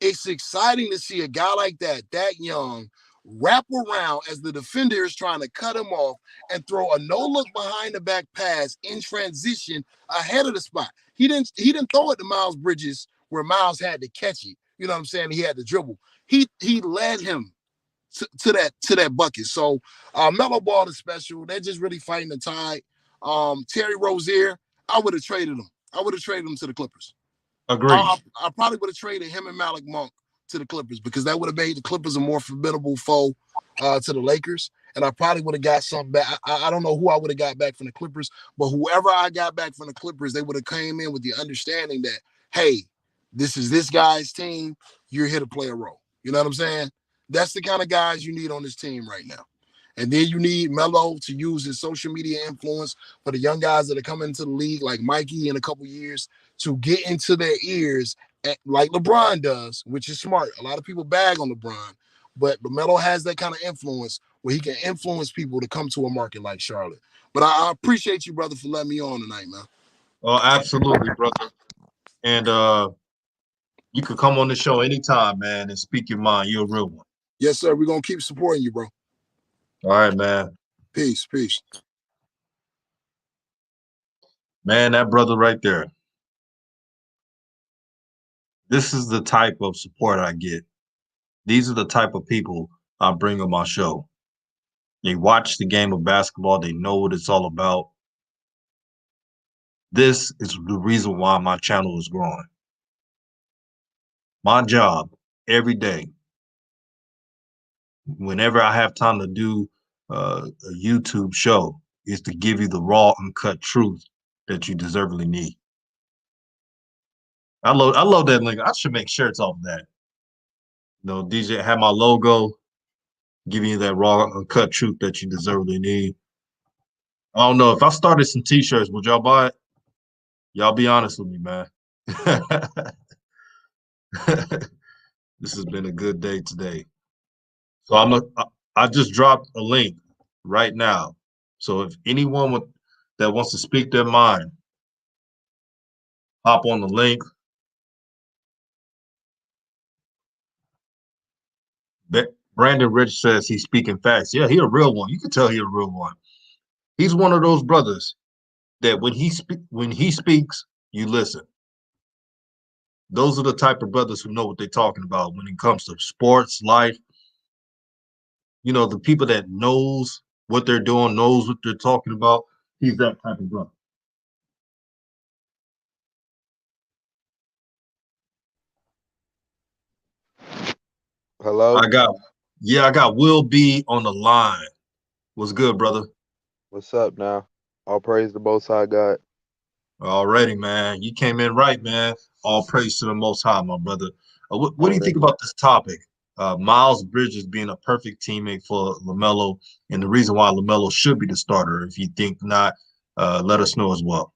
It's exciting to see a guy like that young, wrap around as the defender is trying to cut him off and throw a no-look behind the back pass in transition ahead of the spot. He didn't throw it to Miles Bridges where Miles had to catch it. You know what I'm saying? He had to dribble. He led him to that bucket. So Melo Ball is special. They're just really fighting the tide. Terry Rozier, I would have traded him. I would have traded him to the Clippers. Agreed. I probably would have traded him and Malik Monk to the Clippers because that would have made the Clippers a more formidable foe to the Lakers. And I probably would have got something back. I don't know who I would have got back from the Clippers, but whoever I got back from the Clippers, they would have came in with the understanding that, hey, this is this guy's team. You're here to play a role. You know what I'm saying? That's the kind of guys you need on this team right now. And then you need Melo to use his social media influence for the young guys that are coming into the league, like Mikey in a couple years, to get into their ears like LeBron does, which is smart. A lot of people bag on LeBron, but Melo has that kind of influence where he can influence people to come to a market like Charlotte. But I appreciate you, brother, for letting me on tonight, man. Oh, absolutely, brother. And you could come on the show anytime, man, and speak your mind. You're a real one. Yes, sir. We're going to keep supporting you, bro. All right, man. Peace, peace. Man, that brother right there. This is the type of support I get. These are the type of people I bring on my show. They watch the game of basketball. They know what it's all about. This is the reason why my channel is growing. My job every day, whenever I have time to do a YouTube show, is to give you the raw, uncut truth that you deservedly need. I love that link. I should make shirts off of that. DJ have my logo, giving you that raw, uncut truth that you deservedly need. I don't know if I started some T-shirts, would y'all buy it? Y'all be honest with me, man. This has been a good day today. So I just dropped a link right now. So if anyone that wants to speak their mind, hop on the link. Brandon Rich says he's speaking facts. Yeah, he a real one. You can tell he a real one. He's one of those brothers that when he speaks, you listen. Those are the type of brothers who know what they're talking about when it comes to sports, life. The people that knows what they're doing, knows what they're talking about. He's that type of brother. Hello, I got, yeah, I got Will B on the line. What's good, brother? what's up now? All praise the Most High God. Already, man. You came in right, man. All praise to the Most High, my brother. What do you think Already. about this topic? Miles Bridges being a perfect teammate for Lamelo, and the reason why Lamelo should be the starter. If you think not, let us know as well.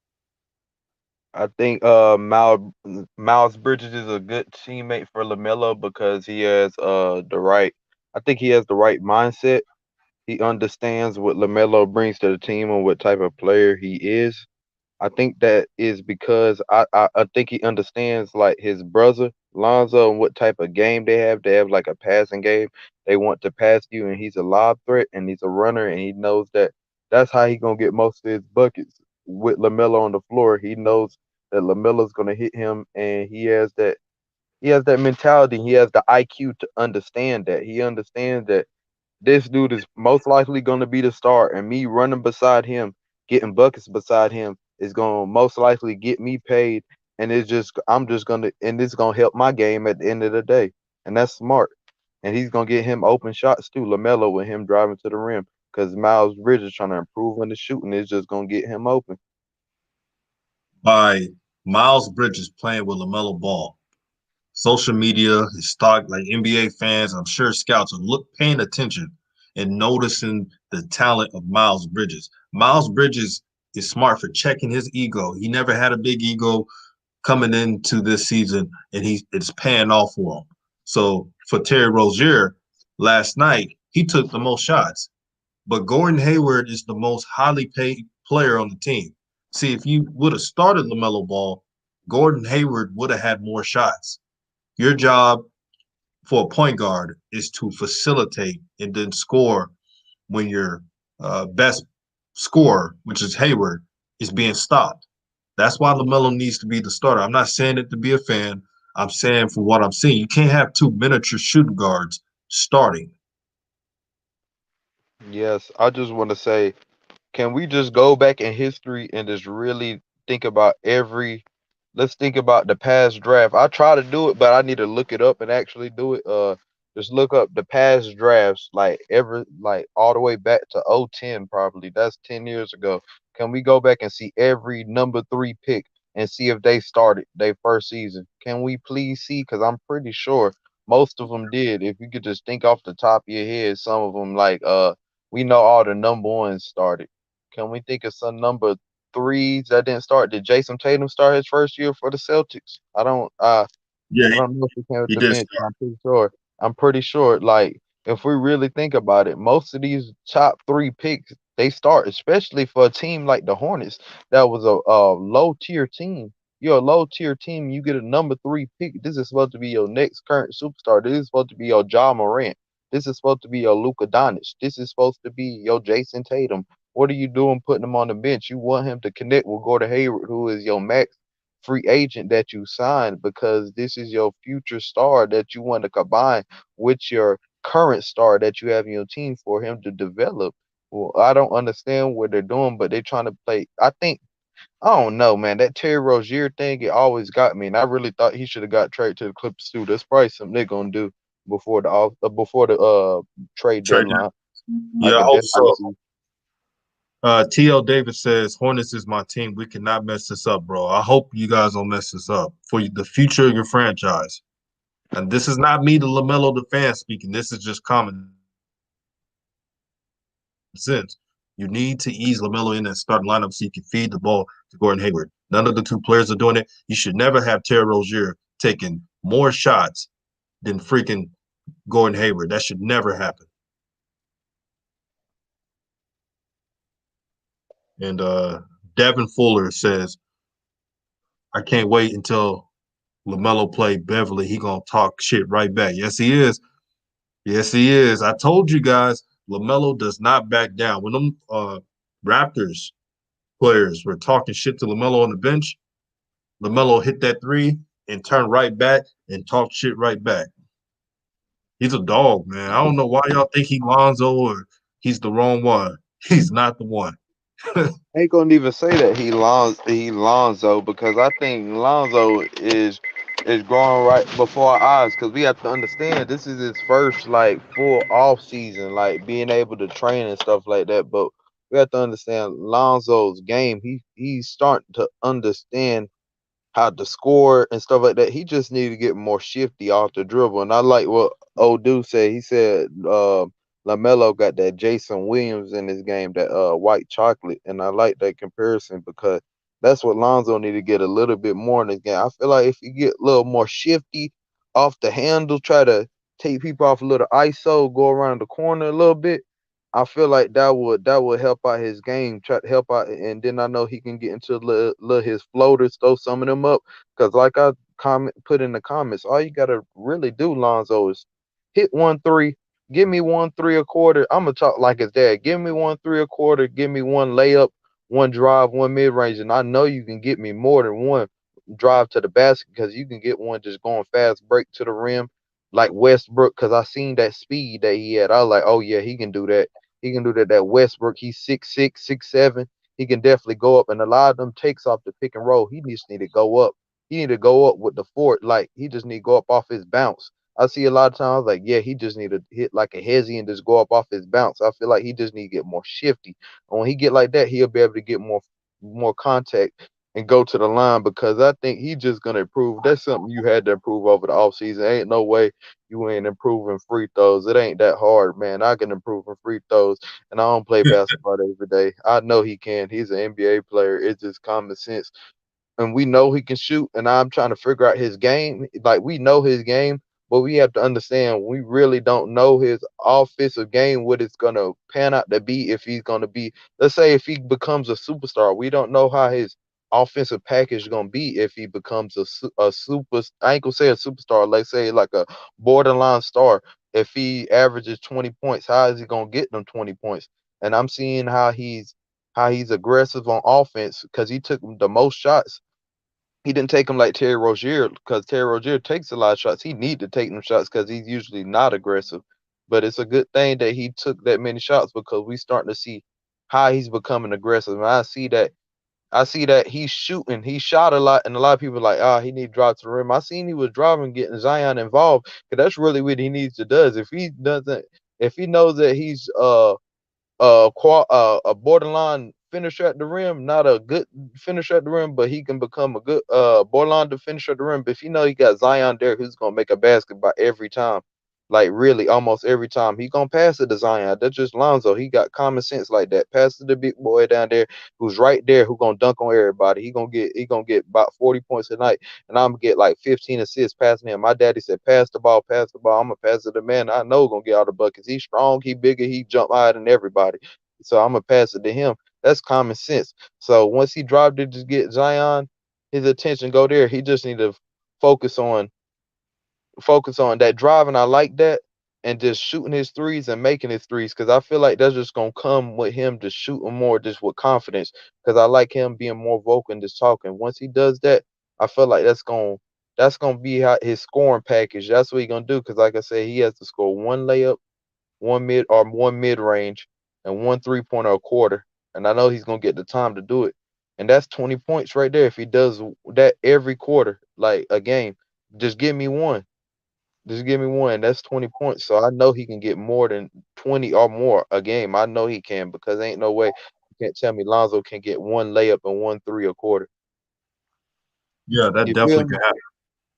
I think Miles Bridges is a good teammate for Lamelo because he has the right. I think he has the right mindset. He understands what Lamelo brings to the team and what type of player he is. I think that is because I think he understands like his brother Lonzo and what type of game they have. They have like a passing game. They want to pass you, and he's a lob threat, and he's a runner, and he knows that that's how he gonna get most of his buckets with Lamelo on the floor. He knows that Lamelo's gonna hit him, and he has that mentality. He has the IQ to understand that. He understands that this dude is most likely going to be the star, and me running beside him, getting buckets beside him, is going to most likely get me paid. And I'm just going to, and it's going to help my game at the end of the day. And that's smart. And he's going to get him open shots too, LaMelo, with him driving to the rim. Because Miles Bridges trying to improve on the shooting is just going to get him open. By Miles Bridges playing with Lamelo Ball, social media, his stock, like NBA fans, I'm sure scouts are paying attention and noticing the talent of Miles Bridges. Miles Bridges is smart for checking his ego. He never had a big ego coming into this season, and it's paying off for him. So for Terry Rozier last night, he took the most shots, but Gordon Hayward is the most highly paid player on the team. See, if you would have started LaMelo Ball, Gordon Hayward would have had more shots. Your job for a point guard is to facilitate and then score when your best scorer, which is Hayward, is being stopped. That's why LaMelo needs to be the starter. I'm not saying it to be a fan. I'm saying for what I'm seeing, you can't have two miniature shooting guards starting. Yes, I just want to say, can we just go back in history and just really think about let's think about the past draft. I try to do it, but I need to look it up and actually do it. Just look up the past drafts, like all the way back to 010 probably. That's 10 years ago. Can we go back and see every number 3 pick and see if they started their first season? Can we please see? Because I'm pretty sure most of them did. If you could just think off the top of your head, some of them we know all the number ones started. Can we think of some number threes that didn't start? Did Jason Tatum start his first year for the Celtics? Yeah, I don't know if he came with he the did bench, but start. I'm pretty sure. I'm pretty sure. Like, if we really think about it, most of these top 3 picks they start, especially for a team like the Hornets that was a low tier team. You're a low tier team. You get a number 3 pick. This is supposed to be your next current superstar. This is supposed to be your Ja Morant. This is supposed to be your Luka Doncic. This is supposed to be your Jason Tatum. What are you doing putting him on the bench? You want him to connect with Gordon Hayward, who is your max free agent that you signed, because this is your future star that you want to combine with your current star that you have in your team for him to develop. Well, I don't understand what they're doing, but they're trying to play. I don't know, man. That Terry Rozier thing, it always got me, and I really thought he should have got traded to the Clippers too. That's probably something they're gonna do before the trade Trade down. deadline. I Yeah, I could hope definitely so. see. TL Davis says Hornets is my team. We cannot mess this up, bro. I hope you guys don't mess this up for the future of your franchise. And this is not me, the Lamelo the fan speaking. This is just common sense. You need to ease Lamelo in that starting lineup so you can feed the ball to Gordon Hayward. None of the two players are doing it. You should never have Terry Rozier taking more shots than freaking Gordon Hayward. That should never happen. And Devin Fuller says, I can't wait until LaMelo play Beverly. He gonna talk shit right back. Yes, he is. Yes, he is. I told you guys, LaMelo does not back down. When them Raptors players were talking shit to LaMelo on the bench, LaMelo hit that three and turned right back and talked shit right back. He's a dog, man. I don't know why y'all think he Lonzo or he's the wrong one. He's not the one. I ain't gonna even say that he Lonzo, because I think Lonzo is growing right before our eyes, because we have to understand this is his first like full off season, like being able to train and stuff like that. But we have to understand Lonzo's game. He's starting to understand how to score and stuff like that. He just need to get more shifty off the dribble. And I like what Odu said. He said Lamelo got that Jason Williams in his game, that white chocolate. And I like that comparison, because that's what Lonzo need to get a little bit more in this game. I feel like if you get a little more shifty off the handle, try to take people off a little ISO, go around the corner a little bit, I feel like that would help out his game, try to help out, and then I know he can get into little his floaters, throw some of them up. Cause like I put in the comments, all you gotta really do, Lonzo, is hit 1 3, give me 1 3 a quarter. I'm gonna talk like his dad. Give me 1 3 a quarter, give me one layup, one drive, one mid range, and I know you can get me more than one drive to the basket, because you can get one just going fast break to the rim like Westbrook. Cause I seen that speed that he had. I was like, oh yeah, he can do that. He can do that. That Westbrook, he's 6'6", 6'7". He can definitely go up, and a lot of them takes off the pick and roll. He just need to go up. He need to go up with the fort. Like he just need to go up off his bounce. I see a lot of times like, yeah, he just need to hit like a hezzy and just go up off his bounce. I feel like he just need to get more shifty. And when he get like that, he'll be able to get more contact and go to the line, because I think he just gonna improve. That's something you had to improve over the offseason. Ain't no way you ain't improving free throws. It ain't that hard, man. I can improve in free throws, and I don't play basketball every day. I know he can. He's an NBA player. It's just common sense, and we know he can shoot. And I'm trying to figure out his game. Like we know his game, but we have to understand we really don't know his offensive game, what it's gonna pan out to be. If he's gonna be, let's say, if he becomes a superstar, we don't know how his offensive package is gonna be if he becomes a super. I ain't gonna say a superstar. Let's say like a borderline star. If he averages 20 points, how is he gonna get them 20 points? And I'm seeing how he's aggressive on offense, because he took the most shots. He didn't take them like Terry Rozier, because Terry Rozier takes a lot of shots. He need to take them shots because he's usually not aggressive. But it's a good thing that he took that many shots, because we starting to see how he's becoming aggressive. And I see that he's shooting. He shot a lot, and a lot of people are like, he need to drive to the rim. I seen he was driving, getting Zion involved, because that's really what he needs to do. If he knows that he's a borderline finisher at the rim, not a good finisher at the rim, but he can become a good borderline to finisher at the rim. But if you know you got Zion there who's gonna make a basket by every time, like really almost every time, he gonna pass it to Zion. That's just Lonzo. He got common sense like that. Pass to the big boy down there who's right there, who gonna dunk on everybody. He gonna get about 40 points a night, and I'm gonna get like 15 assists passing him. My daddy said, pass the ball, pass the ball. I'm gonna pass it to the man I know gonna get all the buckets. He's strong, he bigger, he jump higher than everybody. So I'm gonna pass it to him. That's common sense. So once he dropped it to get Zion, his attention go there. He just need to focus on focus on that drive, and I like that. and just shooting his threes and making his threes, because I feel like that's just gonna come with him just shooting more, just with confidence. Because I like him being more vocal and just talking. Once he does that, I feel like that's gonna be how his scoring package. That's what he gonna do. Because like I said, he has to score one layup, one mid range, and one 3-pointer a quarter. And I know he's gonna get the time to do it. And that's 20 points right there if he does that every quarter, like a game. Just give me one. Just give me one. That's 20 points. So I know he can get more than 20 or more a game. I know he can, because ain't no way you can't tell me Lonzo can get one layup and one three a quarter. Yeah, that You feel definitely me? could happen.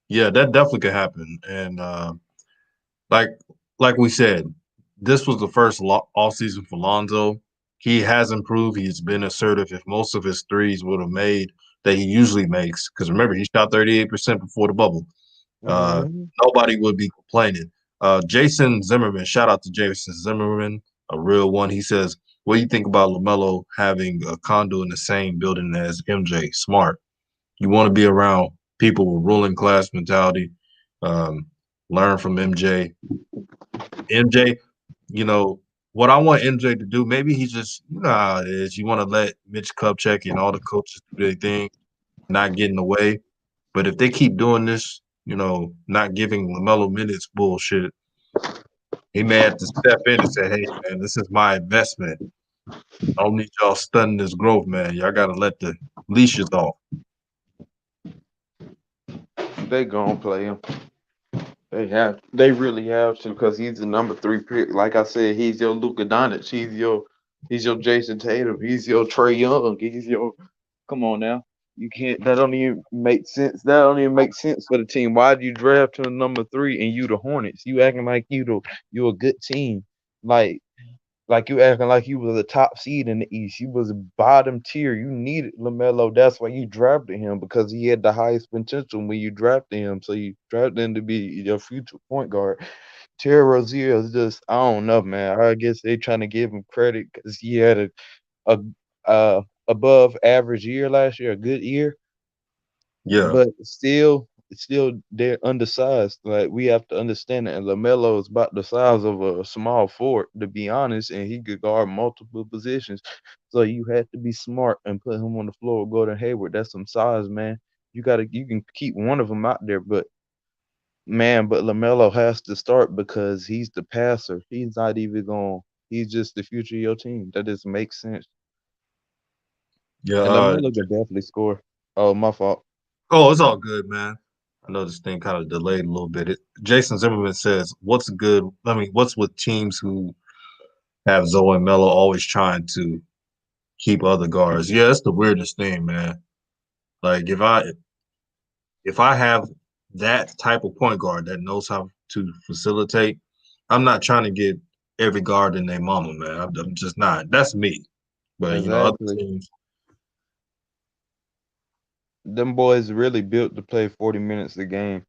Yeah, that definitely could happen. And like like we said, this was the first off season for Lonzo. He has improved. He's been assertive. If most of his threes would have made that he usually makes, because remember he shot 38% before the bubble, uh, Hmm. nobody would be complaining. Jason Zimmerman, shout out to Jason Zimmerman, a real one. He says, "What do you think about Lamelo having a condo in the same building as MJ? Smart. You want to be around people with ruling class mentality. Um, learn from MJ. MJ, you know, what I want MJ to do, maybe he's just, you know how it is. You want to let Mitch Kupchak and all the coaches do their thing, not get in the way. But if they keep doing this, not giving LaMelo minutes bullshit, he may have to step in and say, hey, man, this is my investment. I don't need y'all stunning this growth, man. Y'all got to let the leashes off. They gonna play him. They really have to, because he's the number three pick. Like I said, he's your Luka Doncic. He's your Jason Tatum. He's your Trey Young. He's your. Come on now. You can't. That don't even make sense. That don't even make sense for the team. Why did you draft to number three and you the Hornets? You acting like you a good team. Like like you acting like you was a top seed in the East. You was bottom tier. You needed Lamelo. That's why you drafted him, because he had the highest potential when you drafted him. So you drafted him to be your future point guard. Terry Rozier is just, I don't know, man. I guess they trying to give him credit because he had a above average year last year, a good year, Yeah. but still they're undersized. Like, we have to understand that. And Lamelo is about the size of a small forward, to be honest, and he could guard multiple positions. So you had to be smart and put him on the floor with Gordon Hayward. That's some size, man. You can keep one of them out there, but man, but Lamelo has to start because he's the passer. He's not even going. He's just the future of your team. That just makes sense. Yeah. And Lamelo can definitely score. Oh, my fault. Oh, it's all good, man. I know this thing kind of delayed a little bit. Jason Zimmerman says, "What's good? I mean, what's with teams who have Zoe and Melo always trying to keep other guards?" Yeah, that's the weirdest thing, man. Like if I have that type of point guard that knows how to facilitate, I'm not trying to get every guard in their mama, man. I'm just not. That's me. But other Exactly. teams, Them boys really built to play 40 minutes a game.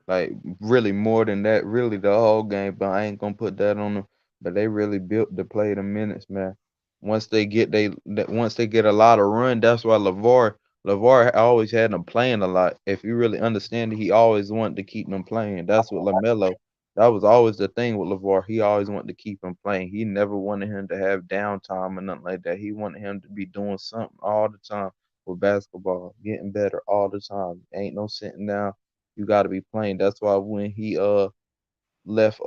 Like, really more than that, really the whole game. But I ain't gonna put that on them. But they really built to play the minutes, man. Once they get a lot of run, that's why Lavar always had them playing a lot. If you really understand it, he always wanted to keep them playing. That's what Lamelo. That was always the thing with Lavar. He always wanted to keep him playing. He never wanted him to have downtime or nothing like that. He wanted him to be doing something all the time with basketball, getting better all the time. Ain't no sitting down. You got to be playing. That's why when he left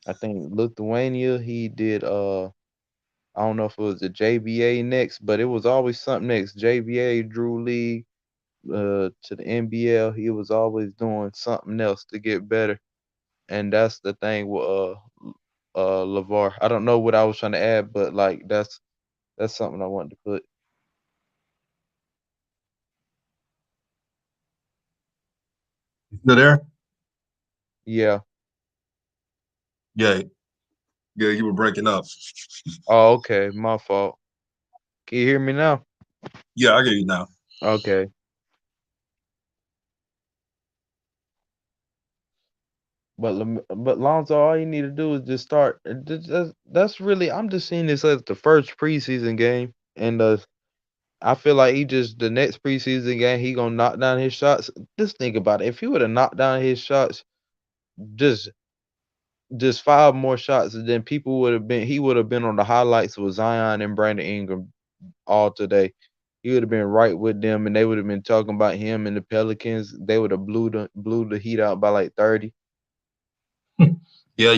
I think Lithuania, he did I don't know if it was the JBA next, but it was always something next. JBA, Drew League, to the NBL. He was always doing something else to get better. And that's the thing with Lavar. I don't know what I was trying to add, but like that's something I wanted to put. you still there? Yeah. Yeah, yeah, you were breaking up. Oh, okay. My fault. Can you hear me now? Yeah, I get you now. Okay. But Lonzo, all you need to do is just start. That's really, I'm just seeing this as the first preseason game, and I feel like he just, the next preseason game he gonna knock down his shots. Just think about it. If he would have knocked down his shots just just 5 more shots, and then people would have been he would have been on the highlights with Zion and Brandon Ingram all today. He would have been right with them, and they would have been talking about him and the Pelicans. They would have blew the Heat out by like 30. Yeah,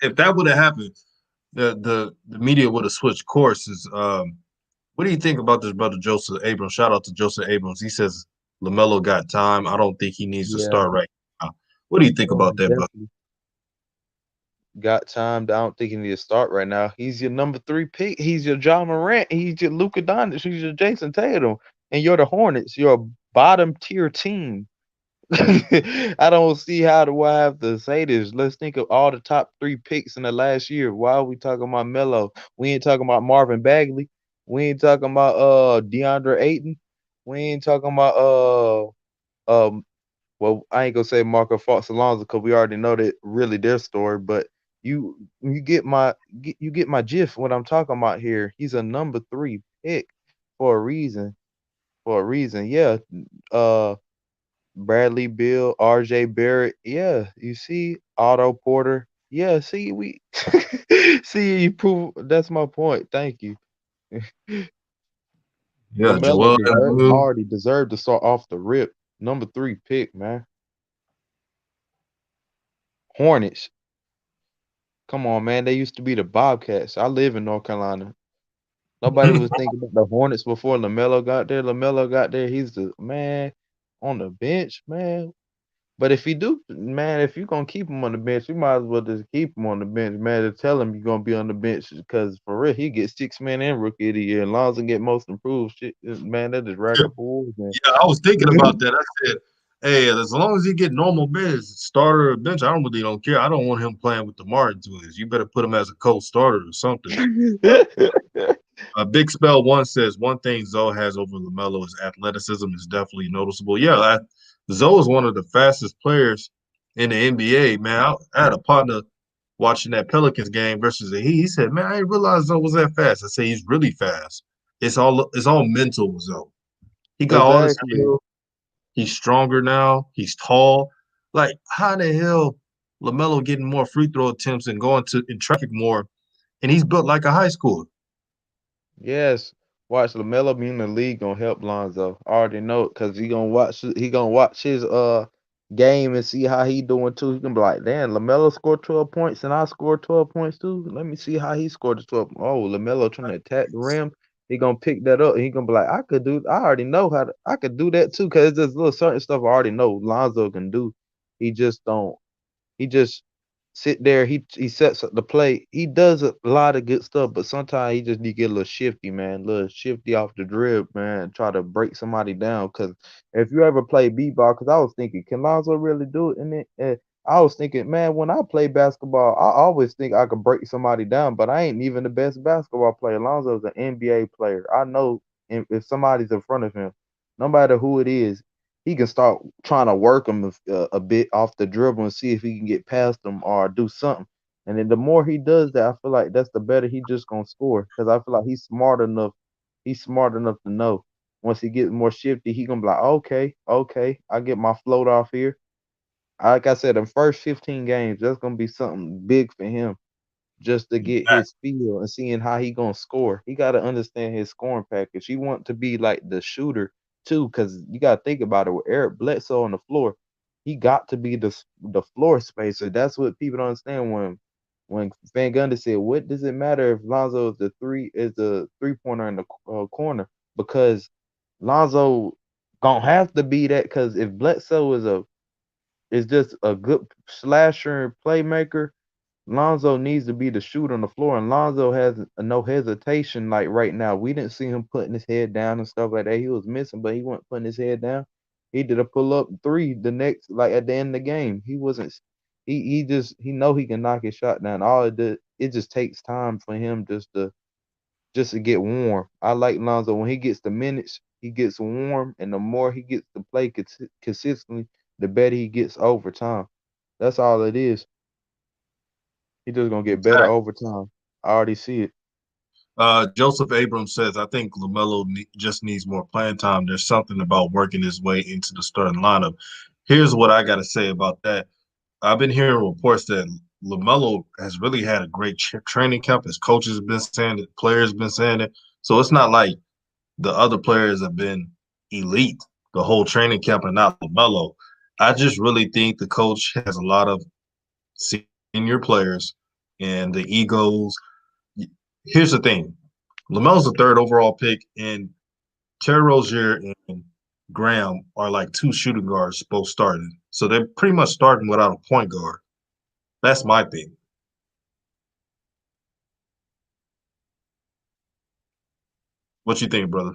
if that would have happened, the media would have switched courses. What do you think about this brother Joseph Abrams? Shout out to Joseph Abrams. He says LaMelo got time. I don't think he needs to Yeah, start right now. What do you think about that, brother? definitely got time. I don't think he need to start right now. He's your number 3 pick. He's your John Morant. He's your Luka Doncic. He's your Jason Tatum, and you're the Hornets. You're a bottom tier team. I don't see how do I have to say this. Let's think of all the top 3 picks in the last year. Why are we talking about Melo? We ain't talking about Marvin Bagley. We ain't talking about DeAndre Ayton. We ain't talking about well, I ain't gonna say Marco Fox Alonso because we already know that really their story, but you get my gist what I'm talking about here. He's a number 3 pick for a reason. For a reason. Yeah. Uh Bradley Bill, RJ Barrett. Yeah, you see, Otto Porter. Yeah, see, we see you prove that's my point. Thank you. Yeah, LaMelo Joel Embiid. already deserved to start off the rip. Number 3 pick, man. Hornets. Come on, man. They used to be the Bobcats. I live in North Carolina. Nobody was thinking about the Hornets before LaMelo got there. LaMelo got there. He's the man on the bench, man. But if you do, man, if you're gonna keep him on the bench, you might as well just keep him on the bench, man. To tell him you're gonna be on the bench because for real, he gets 6 man and rookie of the year. And Lonzo get most improved. Shit, man, that just rack up awards, man. Yeah, I was thinking about that. I said, hey, as long as he get normal minutes, starter or bench, I really don't care. I don't want him playing with the Martin twins. You better put him as a co-starter or something. Big Spell One says one thing Zoe has over LaMelo is athleticism is definitely noticeable. Yeah, Zoe is one of the fastest players in the NBA. Man, I had a partner watching that Pelicans game versus the Heat. He said, "Man, I didn't realize Zoe was that fast." I say he's really fast. It's all mental with Zoe. He got all the Exactly. skill. He's stronger now. He's tall. Like, how the hell LaMelo getting more free throw attempts and going to in traffic more, and he's built like a high schooler. Yes. Watch LaMelo be in the league gonna help Lonzo. I already know it because he gonna watch his game and see how he doing too. He gonna be like, damn, LaMelo scored 12 points and I scored 12 points too. Let me see how he scored the 12. Oh, LaMelo trying to attack the rim. He gonna pick that up and he gonna be like, I already know I could do that too, because there's little certain stuff I already know Lonzo can do. He just don't he just sit there. He sets up the play. He does a lot of good stuff, but sometimes he just need to get a little shifty, man. A little shifty off the drib, man. Try to break somebody down. Cause if you ever play b-ball, cause I was thinking, can Lonzo really do it? And then I was thinking, man, when I play basketball, I always think I could break somebody down, but I ain't even the best basketball player. Lonzo's an NBA player. I know if somebody's in front of him, no matter who it is, he can start trying to work him a bit off the dribble and see if he can get past them or do something. And then the more he does that, I feel like that's the better he just gonna score. Because I feel like he's smart enough. He's smart enough to know once he gets more shifty, he gonna be like, okay, okay, I get my float off here. Like I said, the first 15 games, that's gonna be something big for him just to get his feel and seeing how he gonna score. He got to understand his scoring package. He want to be like the shooter too, because you got to think about it. With Eric Bledsoe on the floor, he got to be the floor spacer. That's what people don't understand when Van Gundy said, "What does it matter if Lonzo is the 3 pointer in the corner?" Because Lonzo gonna have to be that. Because if Bledsoe is just a good slasher and playmaker, Lonzo needs to be the shooter on the floor, and Lonzo has no hesitation. Like right now, we didn't see him putting his head down and stuff like that. He was missing, but he wasn't putting his head down. He did a pull up three the next, like at the end of the game. He wasn't. He know he can knock his shot down. All it just takes time for him just to get warm. I like Lonzo when he gets the minutes, he gets warm, and the more he gets to play consistently, the better he gets over time. That's all it is. He just gonna get better Exactly. over time. I already see it. Joseph Abrams says, I think LaMelo just needs more playing time. There's something about working his way into the starting lineup. Here's what I got to say about that. I've been hearing reports that LaMelo has really had a great training camp. His coaches have been saying it, players have been saying it. So it's not like the other players have been elite the whole training camp and not LaMelo. I just really think the coach has a lot of senior players and the egos. Here's the thing. LaMelo's the third overall pick, and Terry Rozier and Graham are like two shooting guards both starting. So they're pretty much starting without a point guard. That's my thing. What you think, brother?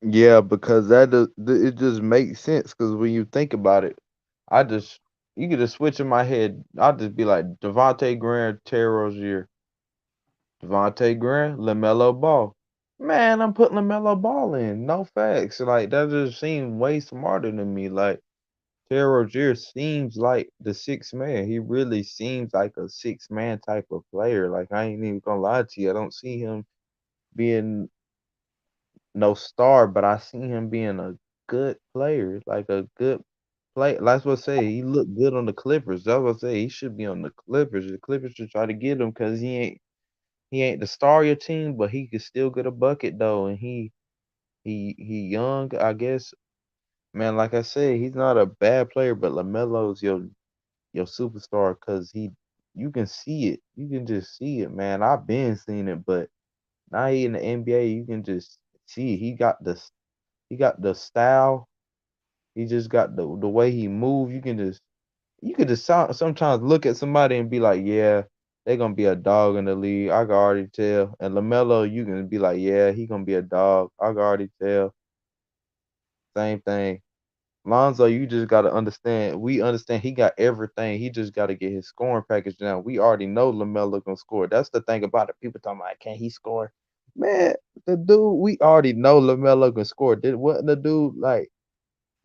Yeah, because it just makes sense. Because when you think about it, I just you could just switch in my head. I'll just be like Devontae Graham, Terry Rozier, Devontae Graham, Lamelo Ball. Man, I'm putting Lamelo Ball in. No facts. Like that just seems way smarter than me. Like Terry Rozier seems like the sixth man. He really seems like a six man type of player. Like I ain't even gonna lie to you. I don't see him being no star, but I see him being a good player, like a good play. That's what I say. He looked good on the Clippers. That's what I say. He should be on the Clippers. The Clippers should try to get him because he ain't the star of your team, but he could still get a bucket though, and he young. I guess, man. Like I said, he's not a bad player, but Lamelo's your superstar because you can see it. You can just see it, man. I've been seeing it, but now he in the NBA, you can just see it. He got the style. He just got the way he move. You could just sometimes look at somebody and be like, yeah, they gonna be a dog in the league. I can already tell. And Lamelo, you can be like, yeah, he gonna be a dog. I can already tell. Same thing. Lonzo, you just gotta understand. We understand he got everything. He just gotta get his scoring package down. We already know Lamelo gonna score. That's the thing about it. People talking about can he score? Man, the dude, we already know Lamelo can score. Did what the dude like?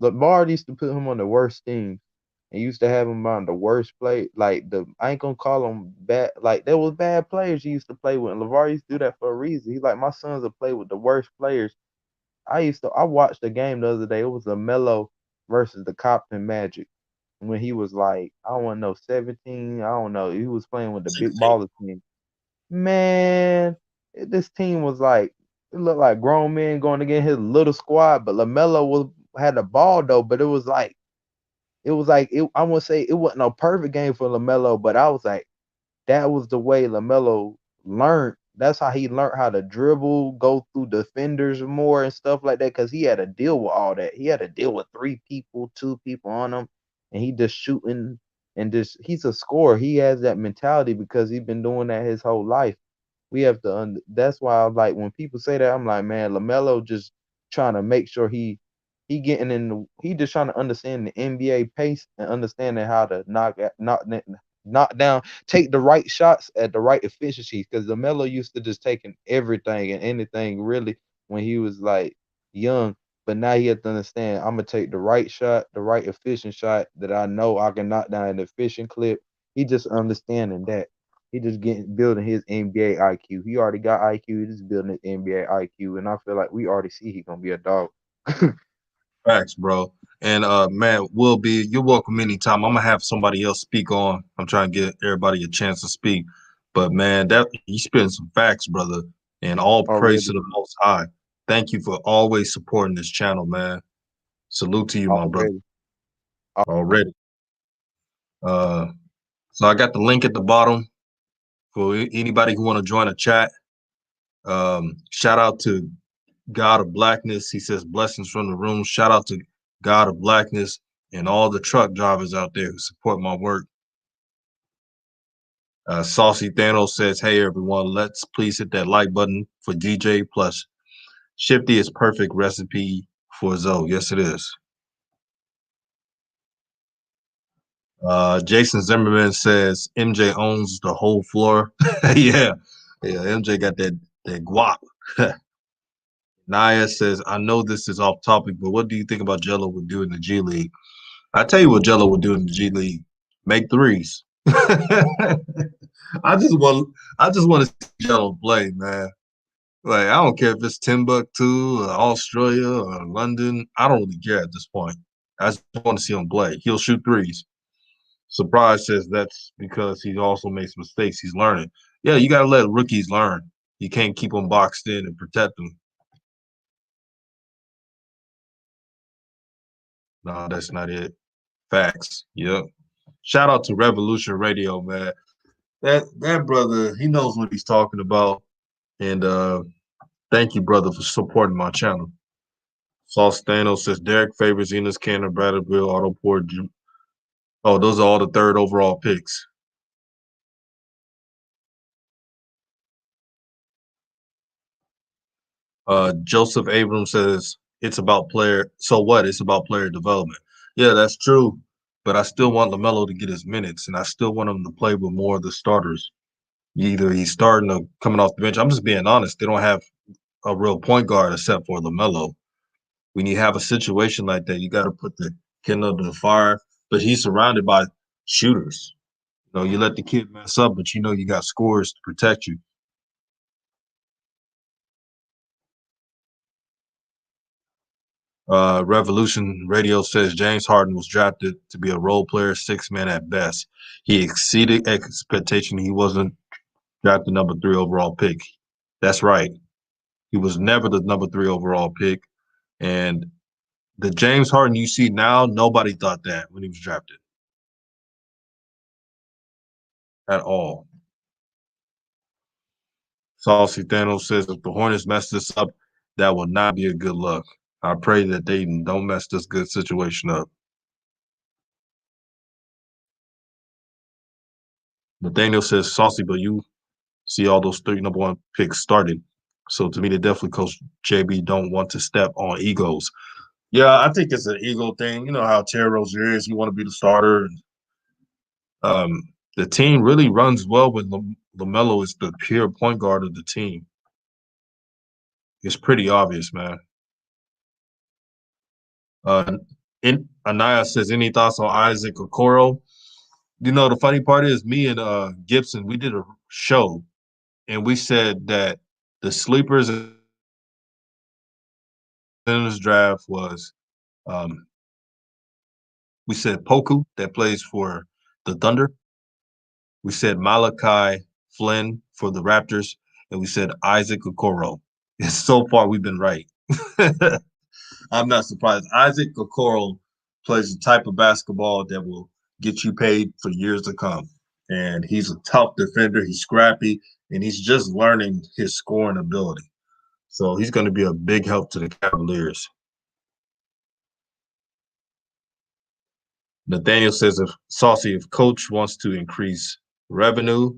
Lavar used to put him on the worst team and used to have him on the worst play. Like I ain't gonna call them bad. Like there was bad players he used to play with. And Lavar used to do that for a reason. He's like my sons will play with the worst players. I watched the game the other day. It was Lamelo versus the Compton Magic when he was like I don't want to know 17. I don't know. He was playing with the big 16. baller team. Man, this team was like it looked like grown men going against his little squad. But Lamelo was had the ball though. But I won't say it wasn't a perfect game for Lamelo, but I was like, that was the way Lamelo learned. That's how he learned how to dribble, go through defenders more and stuff like that. Cause he had to deal with all that. He had to deal with three people, two people on him, and he just shooting and just he's a scorer. He has that mentality because he's been doing that his whole life. We have to. That's why I like when people say that. I'm like, man, Lamelo just trying to make sure he getting in. He just trying to understand the NBA pace and understanding how to knock down, take the right shots at the right efficiency. Because Lamelo used to just taking everything and anything really when he was like young. But now he has to understand. I'm gonna take the right shot, the right efficient shot that I know I can knock down an efficient clip. He just understanding that. He just getting building his NBA IQ. He already got IQ. He just building his NBA IQ, and I feel like we already see he gonna be a dog. Facts, bro. And man, will be you're welcome anytime. I'm gonna have somebody else speak on. I'm trying to get everybody a chance to speak. But man, that you spitting some facts, brother. And all praise to Already, the most high. Thank you for always supporting this channel, man. Salute to you, my brother. already. Already. Uh so I got the link at the bottom for anybody who want to join a chat. Shout out to God of Blackness. He says blessings from the room. Shout out to God of Blackness and all the truck drivers out there who support my work. Saucy Thanos says, hey everyone, let's please hit that like button for DJ plus Shifty is perfect recipe for Zoe. Yes, it is. Jason Zimmerman says MJ owns the whole floor. Yeah. Yeah, MJ got that guap. Naya says, I know this is off topic, but what do you think about Jello would do in the G League? I tell you what Jello would do in the G League. Make threes. I just want I just want to see Jello play, man. Like I don't care if it's Timbuktu or Australia or London. I don't really care at this point. I just want to see him play. He'll shoot threes. Surprise says that's because he also makes mistakes. He's learning. Yeah, you got to let rookies learn. You can't keep them boxed in and protect them. No, that's not it. Facts. Yep. Shout out to Revolution Radio, man. That brother, he knows what he's talking about. And thank you, brother, for supporting my channel. Sauce Thanos says Derek favors Enos Cannon, Bradley Bill, Otto Porter. Oh, those are all the third overall picks. Joseph Abrams says it's about player. So what? It's about player development. Yeah, that's true. But I still want LaMelo to get his minutes, and I still want him to play with more of the starters. Either he's starting or coming off the bench. I'm just being honest. They don't have a real point guard except for LaMelo. When you have a situation like that, you got to put the kid under the fire. But he's surrounded by shooters. You know, you let the kid mess up, but you know you got scores to protect you. Revolution Radio says James Harden was drafted to be a role player, six man at best. He exceeded expectation. He wasn't drafted number 3 overall pick. That's right. He was never the number 3 overall pick. And the James Harden you see now, nobody thought that when he was drafted at all. Saucy Thanos says if the Hornets mess this up, that will not be a good look. I pray that they don't mess this good situation up. Nathaniel says, Saucy, but you see all those 3 number 1 picks started. So to me, they definitely coach JB don't want to step on egos. Yeah, I think it's an ego thing. You know how Terry Rozier is. You want to be the starter. The team really runs well when LaMelo is the pure point guard of the team. It's pretty obvious, man. Anaya says, any thoughts on Isaac Okoro? You know, the funny part is me and Gibson, we did a show, and we said that the sleepers in this draft was we said Poku that plays for the Thunder. We said Malachi Flynn for the Raptors, and we said Isaac Okoro. And so far, we've been right. I'm not surprised. Isaac Okoro plays the type of basketball that will get you paid for years to come. And he's a tough defender. He's scrappy, and he's just learning his scoring ability. So he's going to be a big help to the Cavaliers. Nathaniel says if coach wants to increase revenue,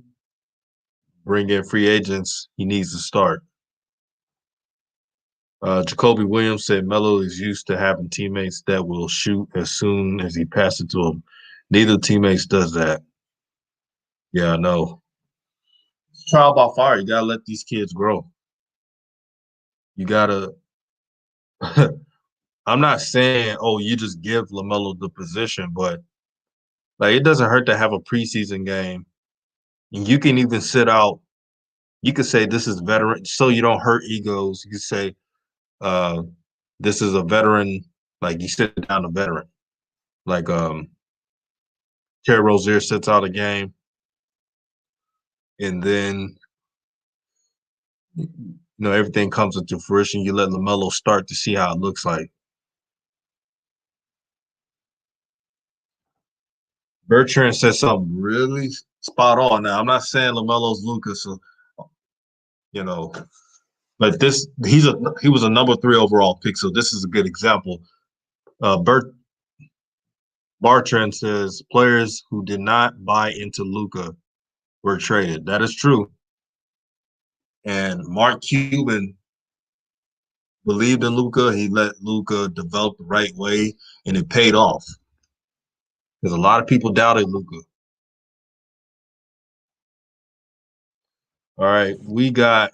bring in free agents, he needs to start. Jacoby Williams said Melo is used to having teammates that will shoot as soon as he passes it to him. Neither teammates does that. Yeah, I know. It's trial by fire. You gotta let these kids grow. You gotta. I'm not saying, oh, you just give LaMelo the position, but like it doesn't hurt to have a preseason game. And you can even sit out. You could say this is veteran, so you don't hurt egos. You could say uh, this is a veteran. Like you sit down a veteran. Like Terry Rozier sits out a game, and then everything comes into fruition. You let LaMelo start to see how it looks like. Bertrand said something really spot on. Now I'm not saying LaMelo's Lucas, so, you know, but he was a number 3 overall pick, so this is a good example. Bartrand says players who did not buy into Luka were traded. That is true. And Mark Cuban believed in Luka. He let Luka develop the right way, and it paid off. Because a lot of people doubted Luka. All right, we got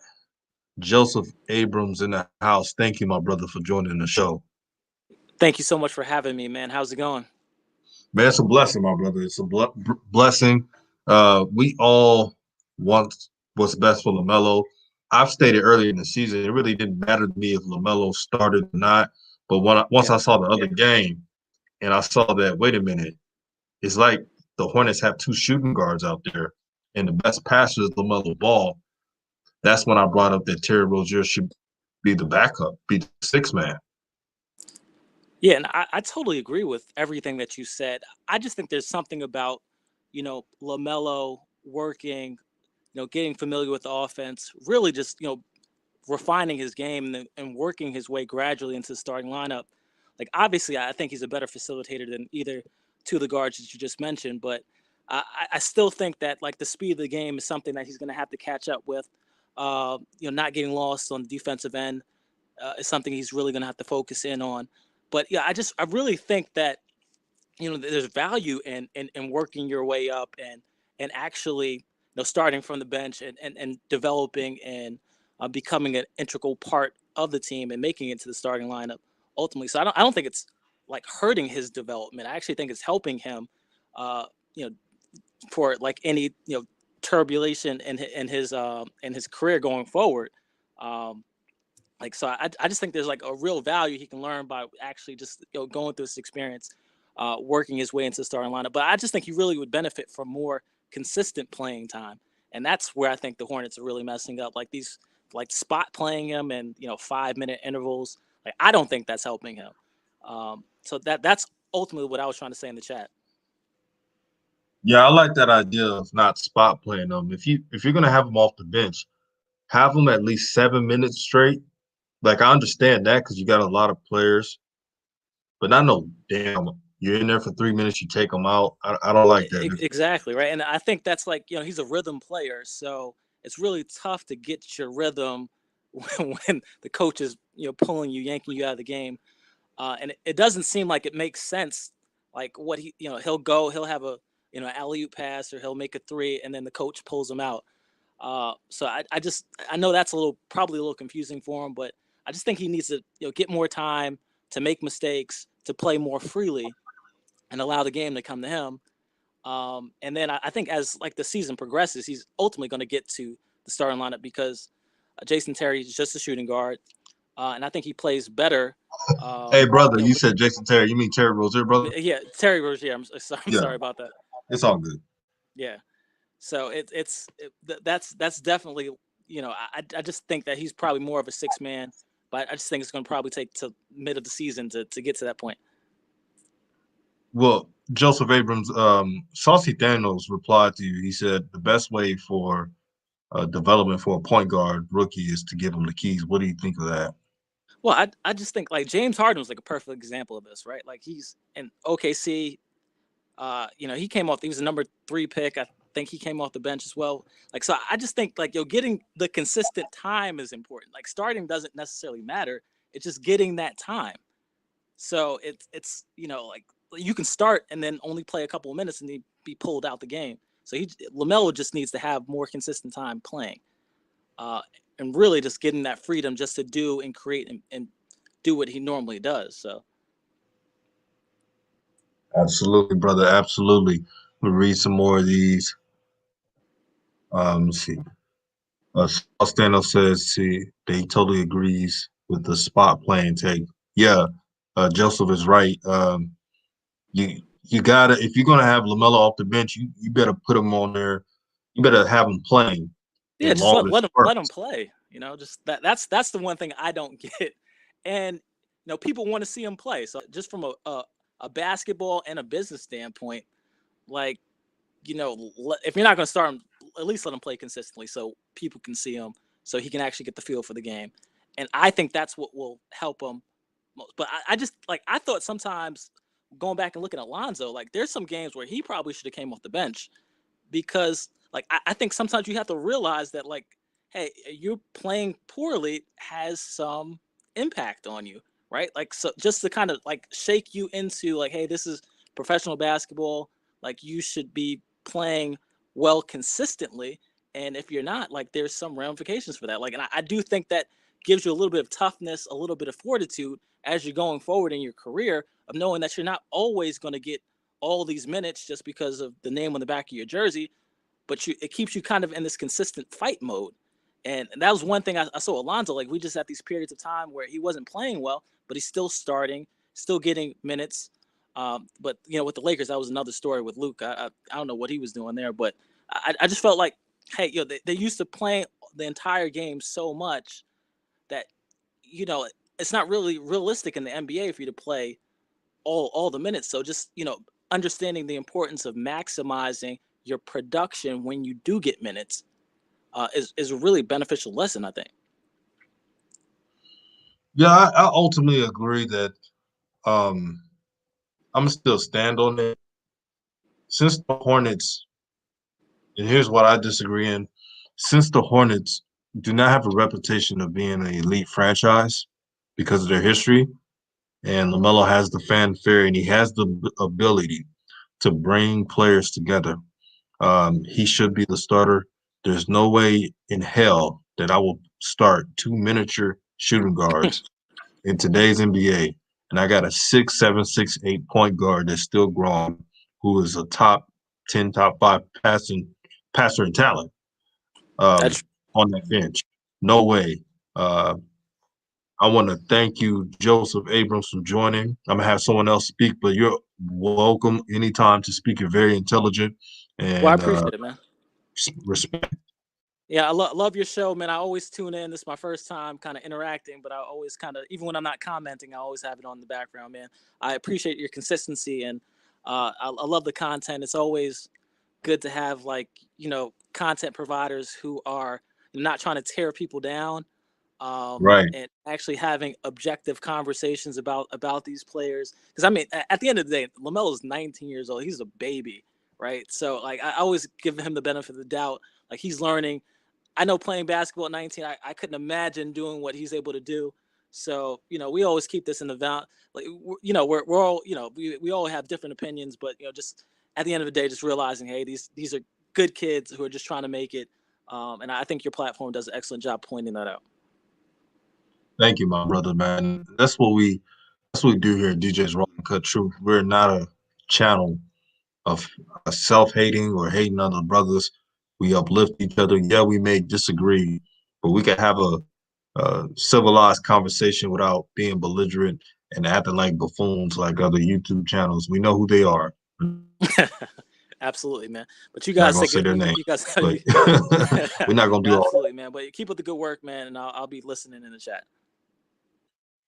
Joseph Abrams in the house. Thank you, my brother, for joining the show. Thank you so much for having me, man. How's it going? Man, it's a blessing, my brother. It's a blessing. We all want what's best for LaMelo. I've stated earlier in the season, it really didn't matter to me if LaMelo started or not. But once I saw the other game and I saw that, wait a minute, it's like the Hornets have two shooting guards out there, and the best passer is Lamelo Ball. That's when I brought up that Terry Rozier should be the backup, be the sixth man. Yeah, and I totally agree with everything that you said. I just think there's something about, LaMelo working, getting familiar with the offense, really just, refining his game and working his way gradually into the starting lineup. Like, obviously, I think he's a better facilitator than either two of the guards that you just mentioned, but I still think that, like, the speed of the game is something that he's going to have to catch up with. Not getting lost on the defensive end is something he's really going to have to focus in on. But yeah, I really think that there's value in working your way up and actually starting from the bench and developing and becoming an integral part of the team and making it to the starting lineup ultimately. So I don't think it's like hurting his development. I actually think it's helping him, uh, you know, for like any turbulence in his career going forward. Um, so I just think there's like a real value he can learn by actually just going through this experience, working his way into the starting lineup. But I just think he really would benefit from more consistent playing time, and that's where I think the Hornets are really messing up. Like these, like spot playing him and 5-minute intervals. Like I don't think that's helping him. So that's ultimately what I was trying to say in the chat. Yeah, I like that idea of not spot playing them. If you're gonna have them off the bench, have them at least 7 minutes straight. Like I understand that because you got a lot of players, but not no damn. You're in there for 3 minutes, you take them out. I don't like that. Exactly, right. And I think that's like, he's a rhythm player, so it's really tough to get your rhythm when the coach is pulling you, yanking you out of the game. And it doesn't seem like it makes sense. Like what he'll have a alley-oop pass, or he'll make a three and then the coach pulls him out. So I know that's probably a little confusing for him, but I just think he needs to get more time to make mistakes, to play more freely, and allow the game to come to him. And then I think as like the season progresses, he's ultimately going to get to the starting lineup because Jason Terry is just a shooting guard, and I think he plays better. Hey, brother, you said Jason Terry. You mean Terry Rozier, brother? Yeah, Terry Rozier. I'm Yeah, sorry about that. it's all good. Yeah. So that's definitely I just think that he's probably more of a six man, but I just think it's going to probably take to mid of the season to get to that point. Well, Joseph Abrams, Saucy Thanos replied to you. He said the best way for development for a point guard rookie is to give him the keys. What do you think of that? Well, I just think like James Harden was like a perfect example of this, right? Like he's in OKC. He came off. He was a number 3 pick. I think he came off the bench as well. Like, so I just think like getting the consistent time is important. Like starting doesn't necessarily matter. It's just getting that time. So it's like you can start and then only play a couple of minutes and then be pulled out the game. So Lamelo just needs to have more consistent time playing, and really just getting that freedom just to do and create and do what he normally does. So. Absolutely, brother. Absolutely. We'll read some more of these. Let's see. Stano says that he totally agrees with the spot playing take. Yeah, Joseph is right. You gotta if you're gonna have Lamelo off the bench, you better put him on there. You better have him playing Yeah, in just all his let him spurts. play. Just that's the one thing I don't get. And people want to see him play. So just from a basketball and a business standpoint, like if you're not going to start him, at least let him play consistently so people can see him, so he can actually get the feel for the game. And I think that's what will help him most. But I just like I thought sometimes going back and looking at Lonzo, like there's some games where he probably should have came off the bench because like I think sometimes you have to realize that like, hey, you're playing poorly has some impact on you, right? Like so just to kind of like shake you into like, hey, this is professional basketball. Like you should be playing well consistently. And if you're not, like there's some ramifications for that. Like, and I do think that gives you a little bit of toughness, a little bit of fortitude as you're going forward in your career of knowing that you're not always going to get all these minutes just because of the name on the back of your jersey, but it keeps you kind of in this consistent fight mode. And that was one thing I saw Alonzo. Like we just had these periods of time where he wasn't playing well, but he's still starting, still getting minutes. But with the Lakers, that was another story with Luke. I don't know what he was doing there, but I just felt like, hey, they used to playing the entire game so much that it's not really realistic in the NBA for you to play all the minutes. So just understanding the importance of maximizing your production when you do get minutes is a really beneficial lesson, I think. Yeah, I ultimately agree that I'm gonna still stand on it. Since the Hornets, and here's what I disagree in, since the Hornets do not have a reputation of being an elite franchise because of their history, and LaMelo has the fanfare and he has the ability to bring players together. He should be the starter. There's no way in hell that I will start two miniature shooting guards in today's NBA, and I got a 6'7", 6'8" point guard that's still growing, who is a top 10, top 5 passer in talent That's on that bench. No way. Uh, I want to thank you, Joseph Abrams, for joining. I'm gonna have someone else speak, but you're welcome anytime to speak. You're very intelligent Well, I and appreciate it, man. respect. Yeah, I love your show, man. I always tune in. This is my first time kind of interacting, but I always kind of, even when I'm not commenting, I always have it on the background, man. I appreciate your consistency, and I love the content. It's always good to have content providers who are not trying to tear people down, Right. and actually having objective conversations about these players. Because I mean, at the end of the day, LaMelo is 19 years old. He's a baby, right? So like, I always give him the benefit of the doubt. Like, he's learning. I know playing basketball at 19, I couldn't imagine doing what he's able to do. So, we always keep this in the val. Like, we're all, we all have different opinions, but just at the end of the day, just realizing, hey, these are good kids who are just trying to make it. And I think your platform does an excellent job pointing that out. Thank you, my brother, man. That's what we do here at DJ's Rolling Cut Truth. We're not a channel of self-hating or hating other brothers. We uplift each other. Yeah, we may disagree, but we can have a civilized conversation without being belligerent and acting like buffoons like other YouTube channels. We know who they are. We're Absolutely, man. But you not guys gonna say say good. their name, You guys, but we're not gonna do all that. absolutely, man. But keep up the good work, man, and I'll be listening in the chat.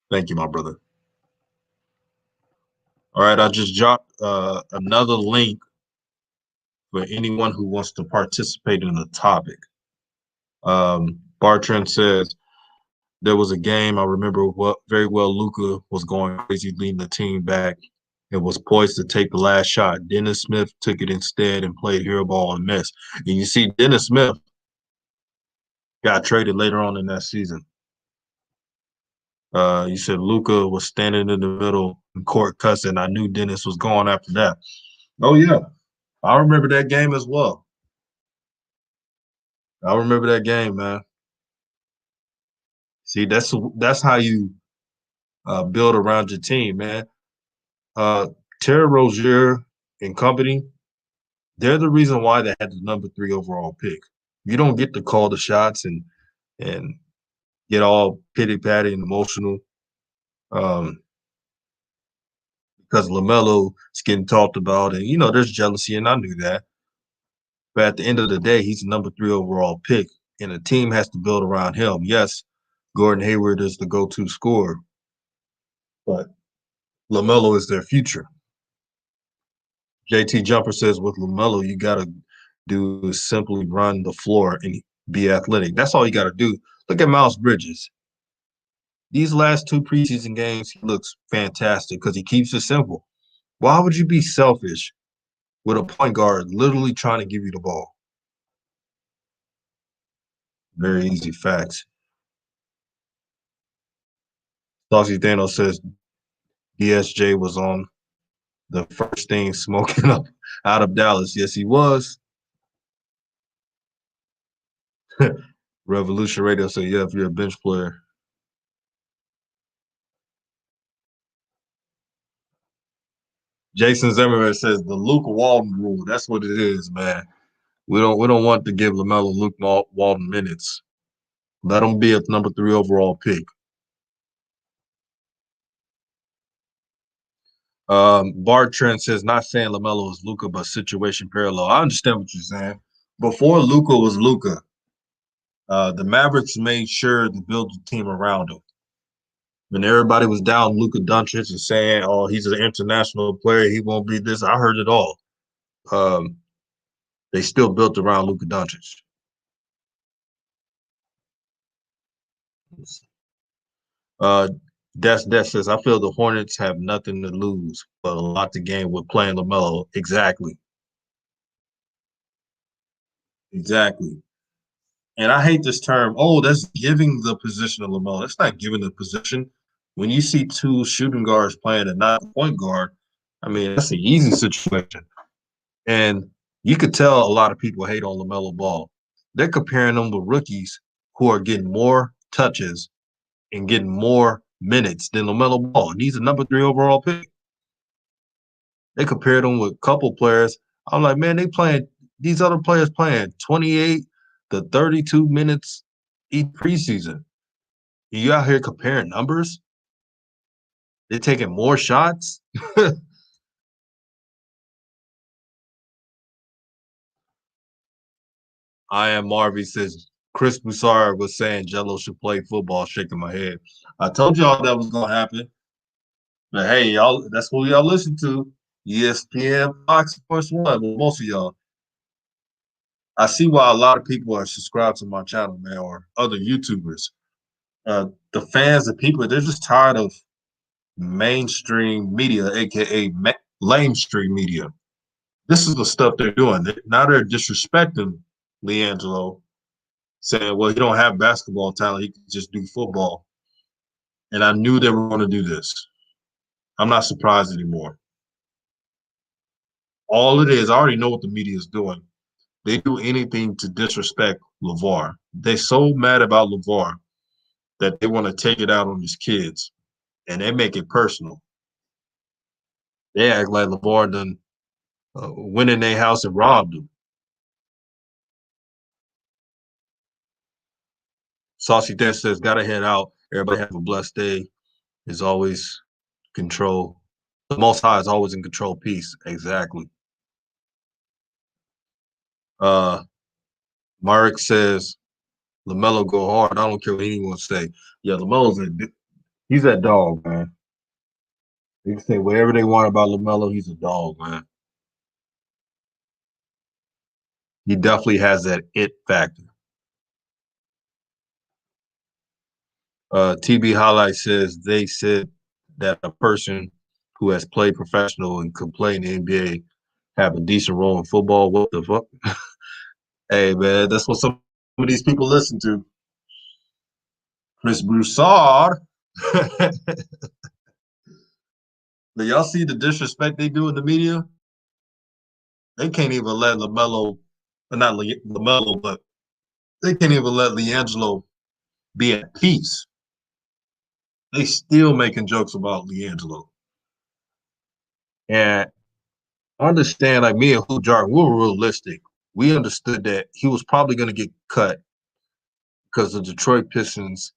Thank you, my brother. All right, I just dropped another link for anyone who wants to participate in the topic. Bartrand says there was a game I remember very well. Luka was going crazy, leading the team back, and was poised to take the last shot. Dennis Smith took it instead and played hero ball and missed. And you see, Dennis Smith got traded later on in that season. You said Luka was standing in the middle in court cussing. I knew Dennis was going after that. Oh yeah, I remember that game as well. I remember that game, man. See, that's how you build around your team, man. Uh, Terry Rozier and company, they're the reason why they had the number 3 overall pick. You don't get to call the shots and get all pity patty and emotional um, because Lamelo is getting talked about, and there's jealousy, and I knew that. But at the end of the day, he's the number 3 overall pick, and the team has to build around him. Yes, Gordon Hayward is the go-to scorer, but Lamelo is their future. JT Jumper says with Lamelo, you got to do is simply run the floor and be athletic. That's all you got to do. Look at Miles Bridges. These last 2 preseason games, he looks fantastic because he keeps it simple. Why would you be selfish with a point guard literally trying to give you the ball? Very easy facts. Saucy Thanos says DSJ was on the first thing smoking up out of Dallas. Yes, he was. Revolution Radio said, yeah, if you're a bench player. Jason Zimmerman says the Luke Walton rule. That's what it is, man. We don't want to give LaMelo Luke Walton minutes. Let him be a number 3 overall pick. Bart Trent says, not saying LaMelo is Luka, but situation parallel. I understand what you're saying. Before Luka was Luka, the Mavericks made sure to build a team around him. When everybody was down Luka Doncic and saying, "Oh, he's an international player, he won't be this," I heard it all. Um, they still built around Luka Doncic. Uh, that says, I feel the Hornets have nothing to lose, but a lot to gain with playing LaMelo. Exactly. Exactly. And I hate this term. Oh, that's giving the position to LaMelo. That's not giving the position. When you see two shooting guards playing and not a point guard, I mean, that's an easy situation. And you could tell a lot of people hate on LaMelo Ball. They're comparing him with rookies who are getting more touches and getting more minutes than LaMelo Ball. And he's a number 3 overall pick. They compared him with a couple players. I'm like, man, these other players playing 28 to 32 minutes each preseason. You out here comparing numbers? They're taking more shots. I am Marvy says Chris Broussard was saying Jello should play football, shaking my head. I told y'all that was gonna happen. But hey, y'all, that's what y'all listen to. ESPN, Fox Sports One. Well, most of y'all. I see why a lot of people are subscribed to my channel, man, or other YouTubers. The fans, the people, they're just tired of mainstream media, aka lamestream media. This is the stuff they're doing. Now they're disrespecting LiAngelo, saying, well, he don't have basketball talent. He can just do football. And I knew they were going to do this. I'm not surprised anymore. All it is, I already know what the media is doing. They do anything to disrespect Lavar. They're so mad about Lavar that they want to take it out on his kids, and they make it personal. They act like Lavar done went in their house and robbed them. Saucy Dan says, gotta head out. Everybody have a blessed day. Is always control. The Most High is always in control. Peace. Exactly. Marek says, LaMelo go hard. I don't care what anyone say. Yeah, he's that dog, man. They can say whatever they want about LaMelo. He's a dog, man. He definitely has that it factor. TB Highlight says they said that a person who has played professional and could play in the NBA have a decent role in football. What the fuck? Hey, man, that's what some of these people listen to. Chris Broussard. Do y'all see the disrespect they do in the media? They can't even let LaMelo, not LaMelo, but they can't even let LiAngelo be at peace. They still making jokes about LiAngelo. And I understand, like me and Hoop Jargon, we were realistic. We understood that he was probably going to get cut because the Detroit Pistons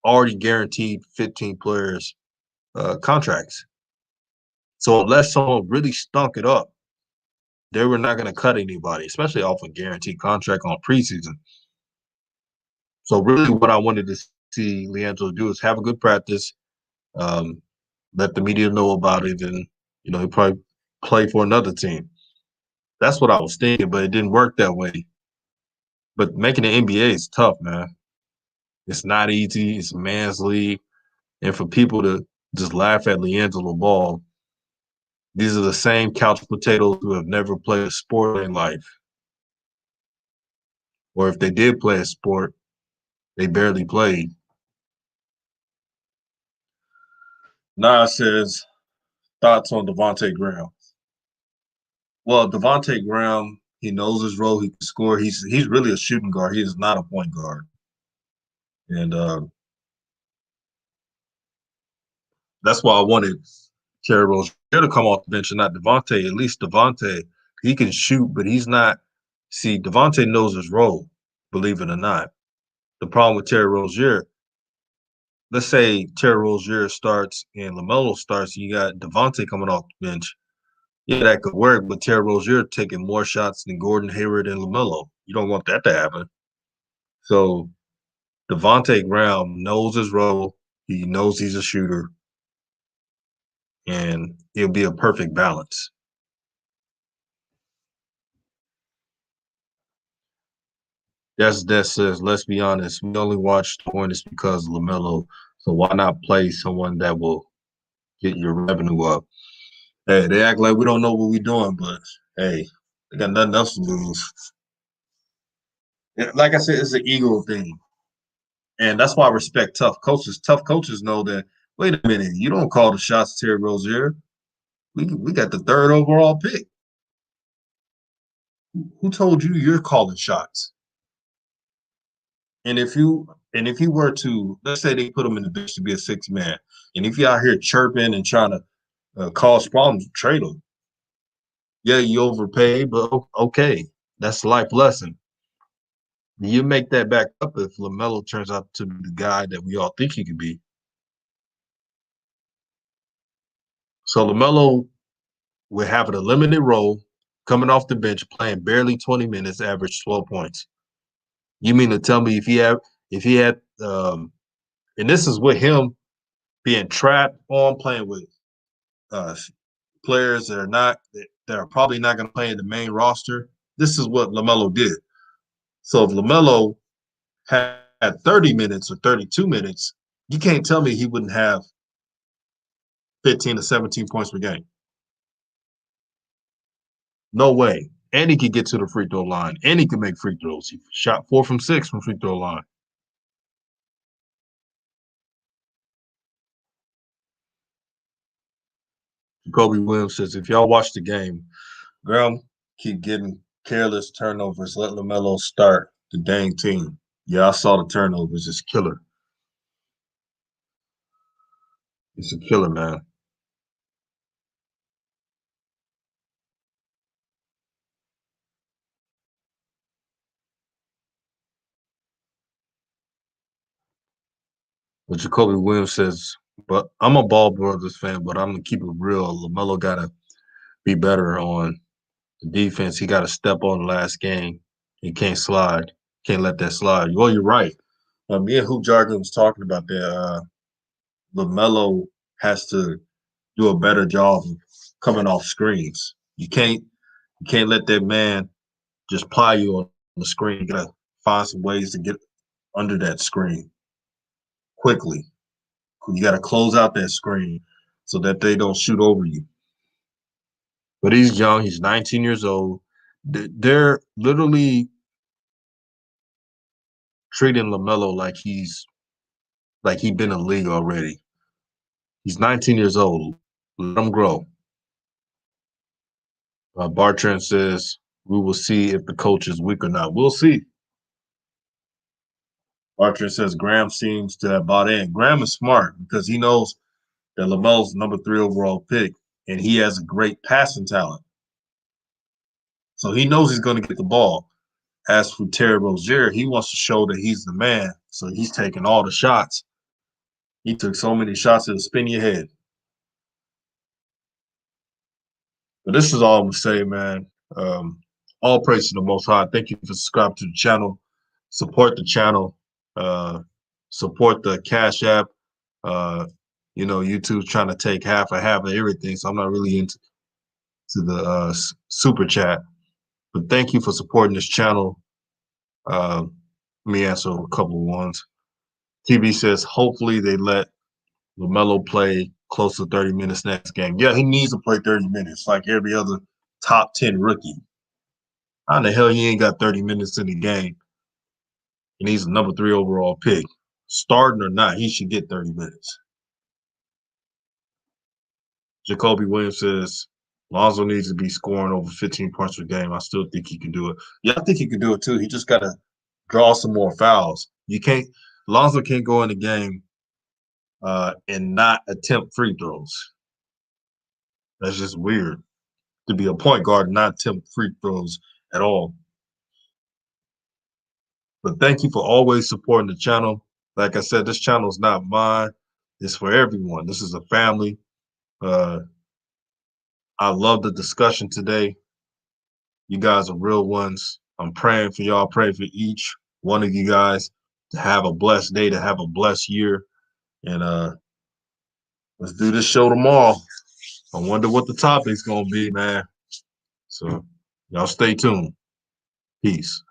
already guaranteed 15 players contracts. So unless someone really stunk it up, they were not going to cut anybody, especially off a guaranteed contract on preseason. So really what I wanted to see LiAngelo do is have a good practice, let the media know about it, and he'll probably play for another team. That's what I was thinking, but it didn't work that way. But making the NBA is tough, man. It's not easy. It's a man's league. And for people to just laugh at LiAngelo Ball, these are the same couch potatoes who have never played a sport in life. Or if they did play a sport, they barely played. Nas says, thoughts on Devontae Graham? Well, Devontae Graham, he knows his role. He can score. He's really a shooting guard. He is not a point guard. And that's why I wanted Terry Rozier to come off the bench and not Devontae. At least Devontae, he can shoot, but he's not. See, Devontae knows his role, believe it or not. The problem with Terry Rozier, let's say Terry Rozier starts and Lamelo starts, and you got Devontae coming off the bench. Yeah, that could work, but Terry Rozier taking more shots than Gordon Hayward and Lamelo. You don't want that to happen. So Devontae Graham knows his role. He knows he's a shooter, and it'll be a perfect balance. That says, let's be honest, we only watch the Hornets because of LaMelo. So why not play someone that will get your revenue up? Hey, they act like we don't know what we're doing, but hey, they got nothing else to lose. Like I said, it's an ego thing. And that's why I respect tough coaches. Tough coaches know that, wait a minute, you don't call the shots, Terry Rozier. We got the third overall pick. Who told you you're calling shots? And if you were to, let's say they put him in the bench to be a six man, and if you're out here chirping and trying to cause problems, trade him. Yeah, you overpaid, but okay, that's a life lesson. You make that back up if LaMelo turns out to be the guy that we all think he could be. So LaMelo will have a limited role, coming off the bench, playing barely 20 minutes, average 12 points. You mean to tell me if he had, and this is with him being trapped on playing with uh, players that are probably not going to play in the main roster. This is what LaMelo did. So if LaMelo had 30 minutes or 32 minutes, you can't tell me he wouldn't have 15 to 17 points per game. No way. And he could get to the free throw line, and he could make free throws. He shot 4 from 6 from free throw line. Kobe Williams says, if y'all watch the game, Graham keep getting careless turnovers. Let LaMelo start the dang team. Yeah, I saw the turnovers. It's killer. It's a killer, man. But Jacoby Williams says, but I'm a Ball Brothers fan, but I'm gonna keep it real. LaMelo gotta be better on the defense. He gotta step on the last game. He can't slide. Can't let that slide. Well, you're right. Me and Hoop Jargon was talking about that. LaMelo has to do a better job of coming off screens. You can't let that man just ply you on the screen. You gotta find some ways to get under that screen quickly. You gotta close out that screen so that they don't shoot over you. But he's young. He's 19 years old. They're literally treating LaMelo like he's been in the league already. He's 19 years old. Let him grow. Bartrand says, we will see if the coach is weak or not. We'll see. Bartrand says, Graham seems to have bought in. Graham is smart because he knows that LaMelo's the number 3 overall pick, and he has a great passing talent. So he knows he's going to get the ball. As for Terry Rozier, he wants to show that he's the man. So he's taking all the shots. He took so many shots it'll spin your head. But this is all I'm going to say, man. All praise to the Most High. Thank you for subscribing to the channel. Support the channel. Support the Cash App. YouTube's trying to take half of everything, so I'm not really into the super chat. But thank you for supporting this channel. Let me answer a couple of ones. TV says, hopefully they let LaMelo play close to 30 minutes next game. Yeah, he needs to play 30 minutes like every other top 10 rookie. How in the hell he ain't got 30 minutes in the game? And he's a number 3 overall pick. Starting or not, he should get 30 minutes. Jacoby Williams says, Lonzo needs to be scoring over 15 points per game. I still think he can do it. Yeah, I think he can do it too. He just got to draw some more fouls. Lonzo can't go in the game and not attempt free throws. That's just weird to be a point guard and not attempt free throws at all. But thank you for always supporting the channel. Like I said, this channel is not mine. It's for everyone. This is a family. I love the discussion today. You guys are real ones. I'm praying for y'all. Pray for each one of you guys to have a blessed day, to have a blessed year. And let's do this show tomorrow. I wonder what the topic's gonna be, man. So y'all stay tuned. Peace.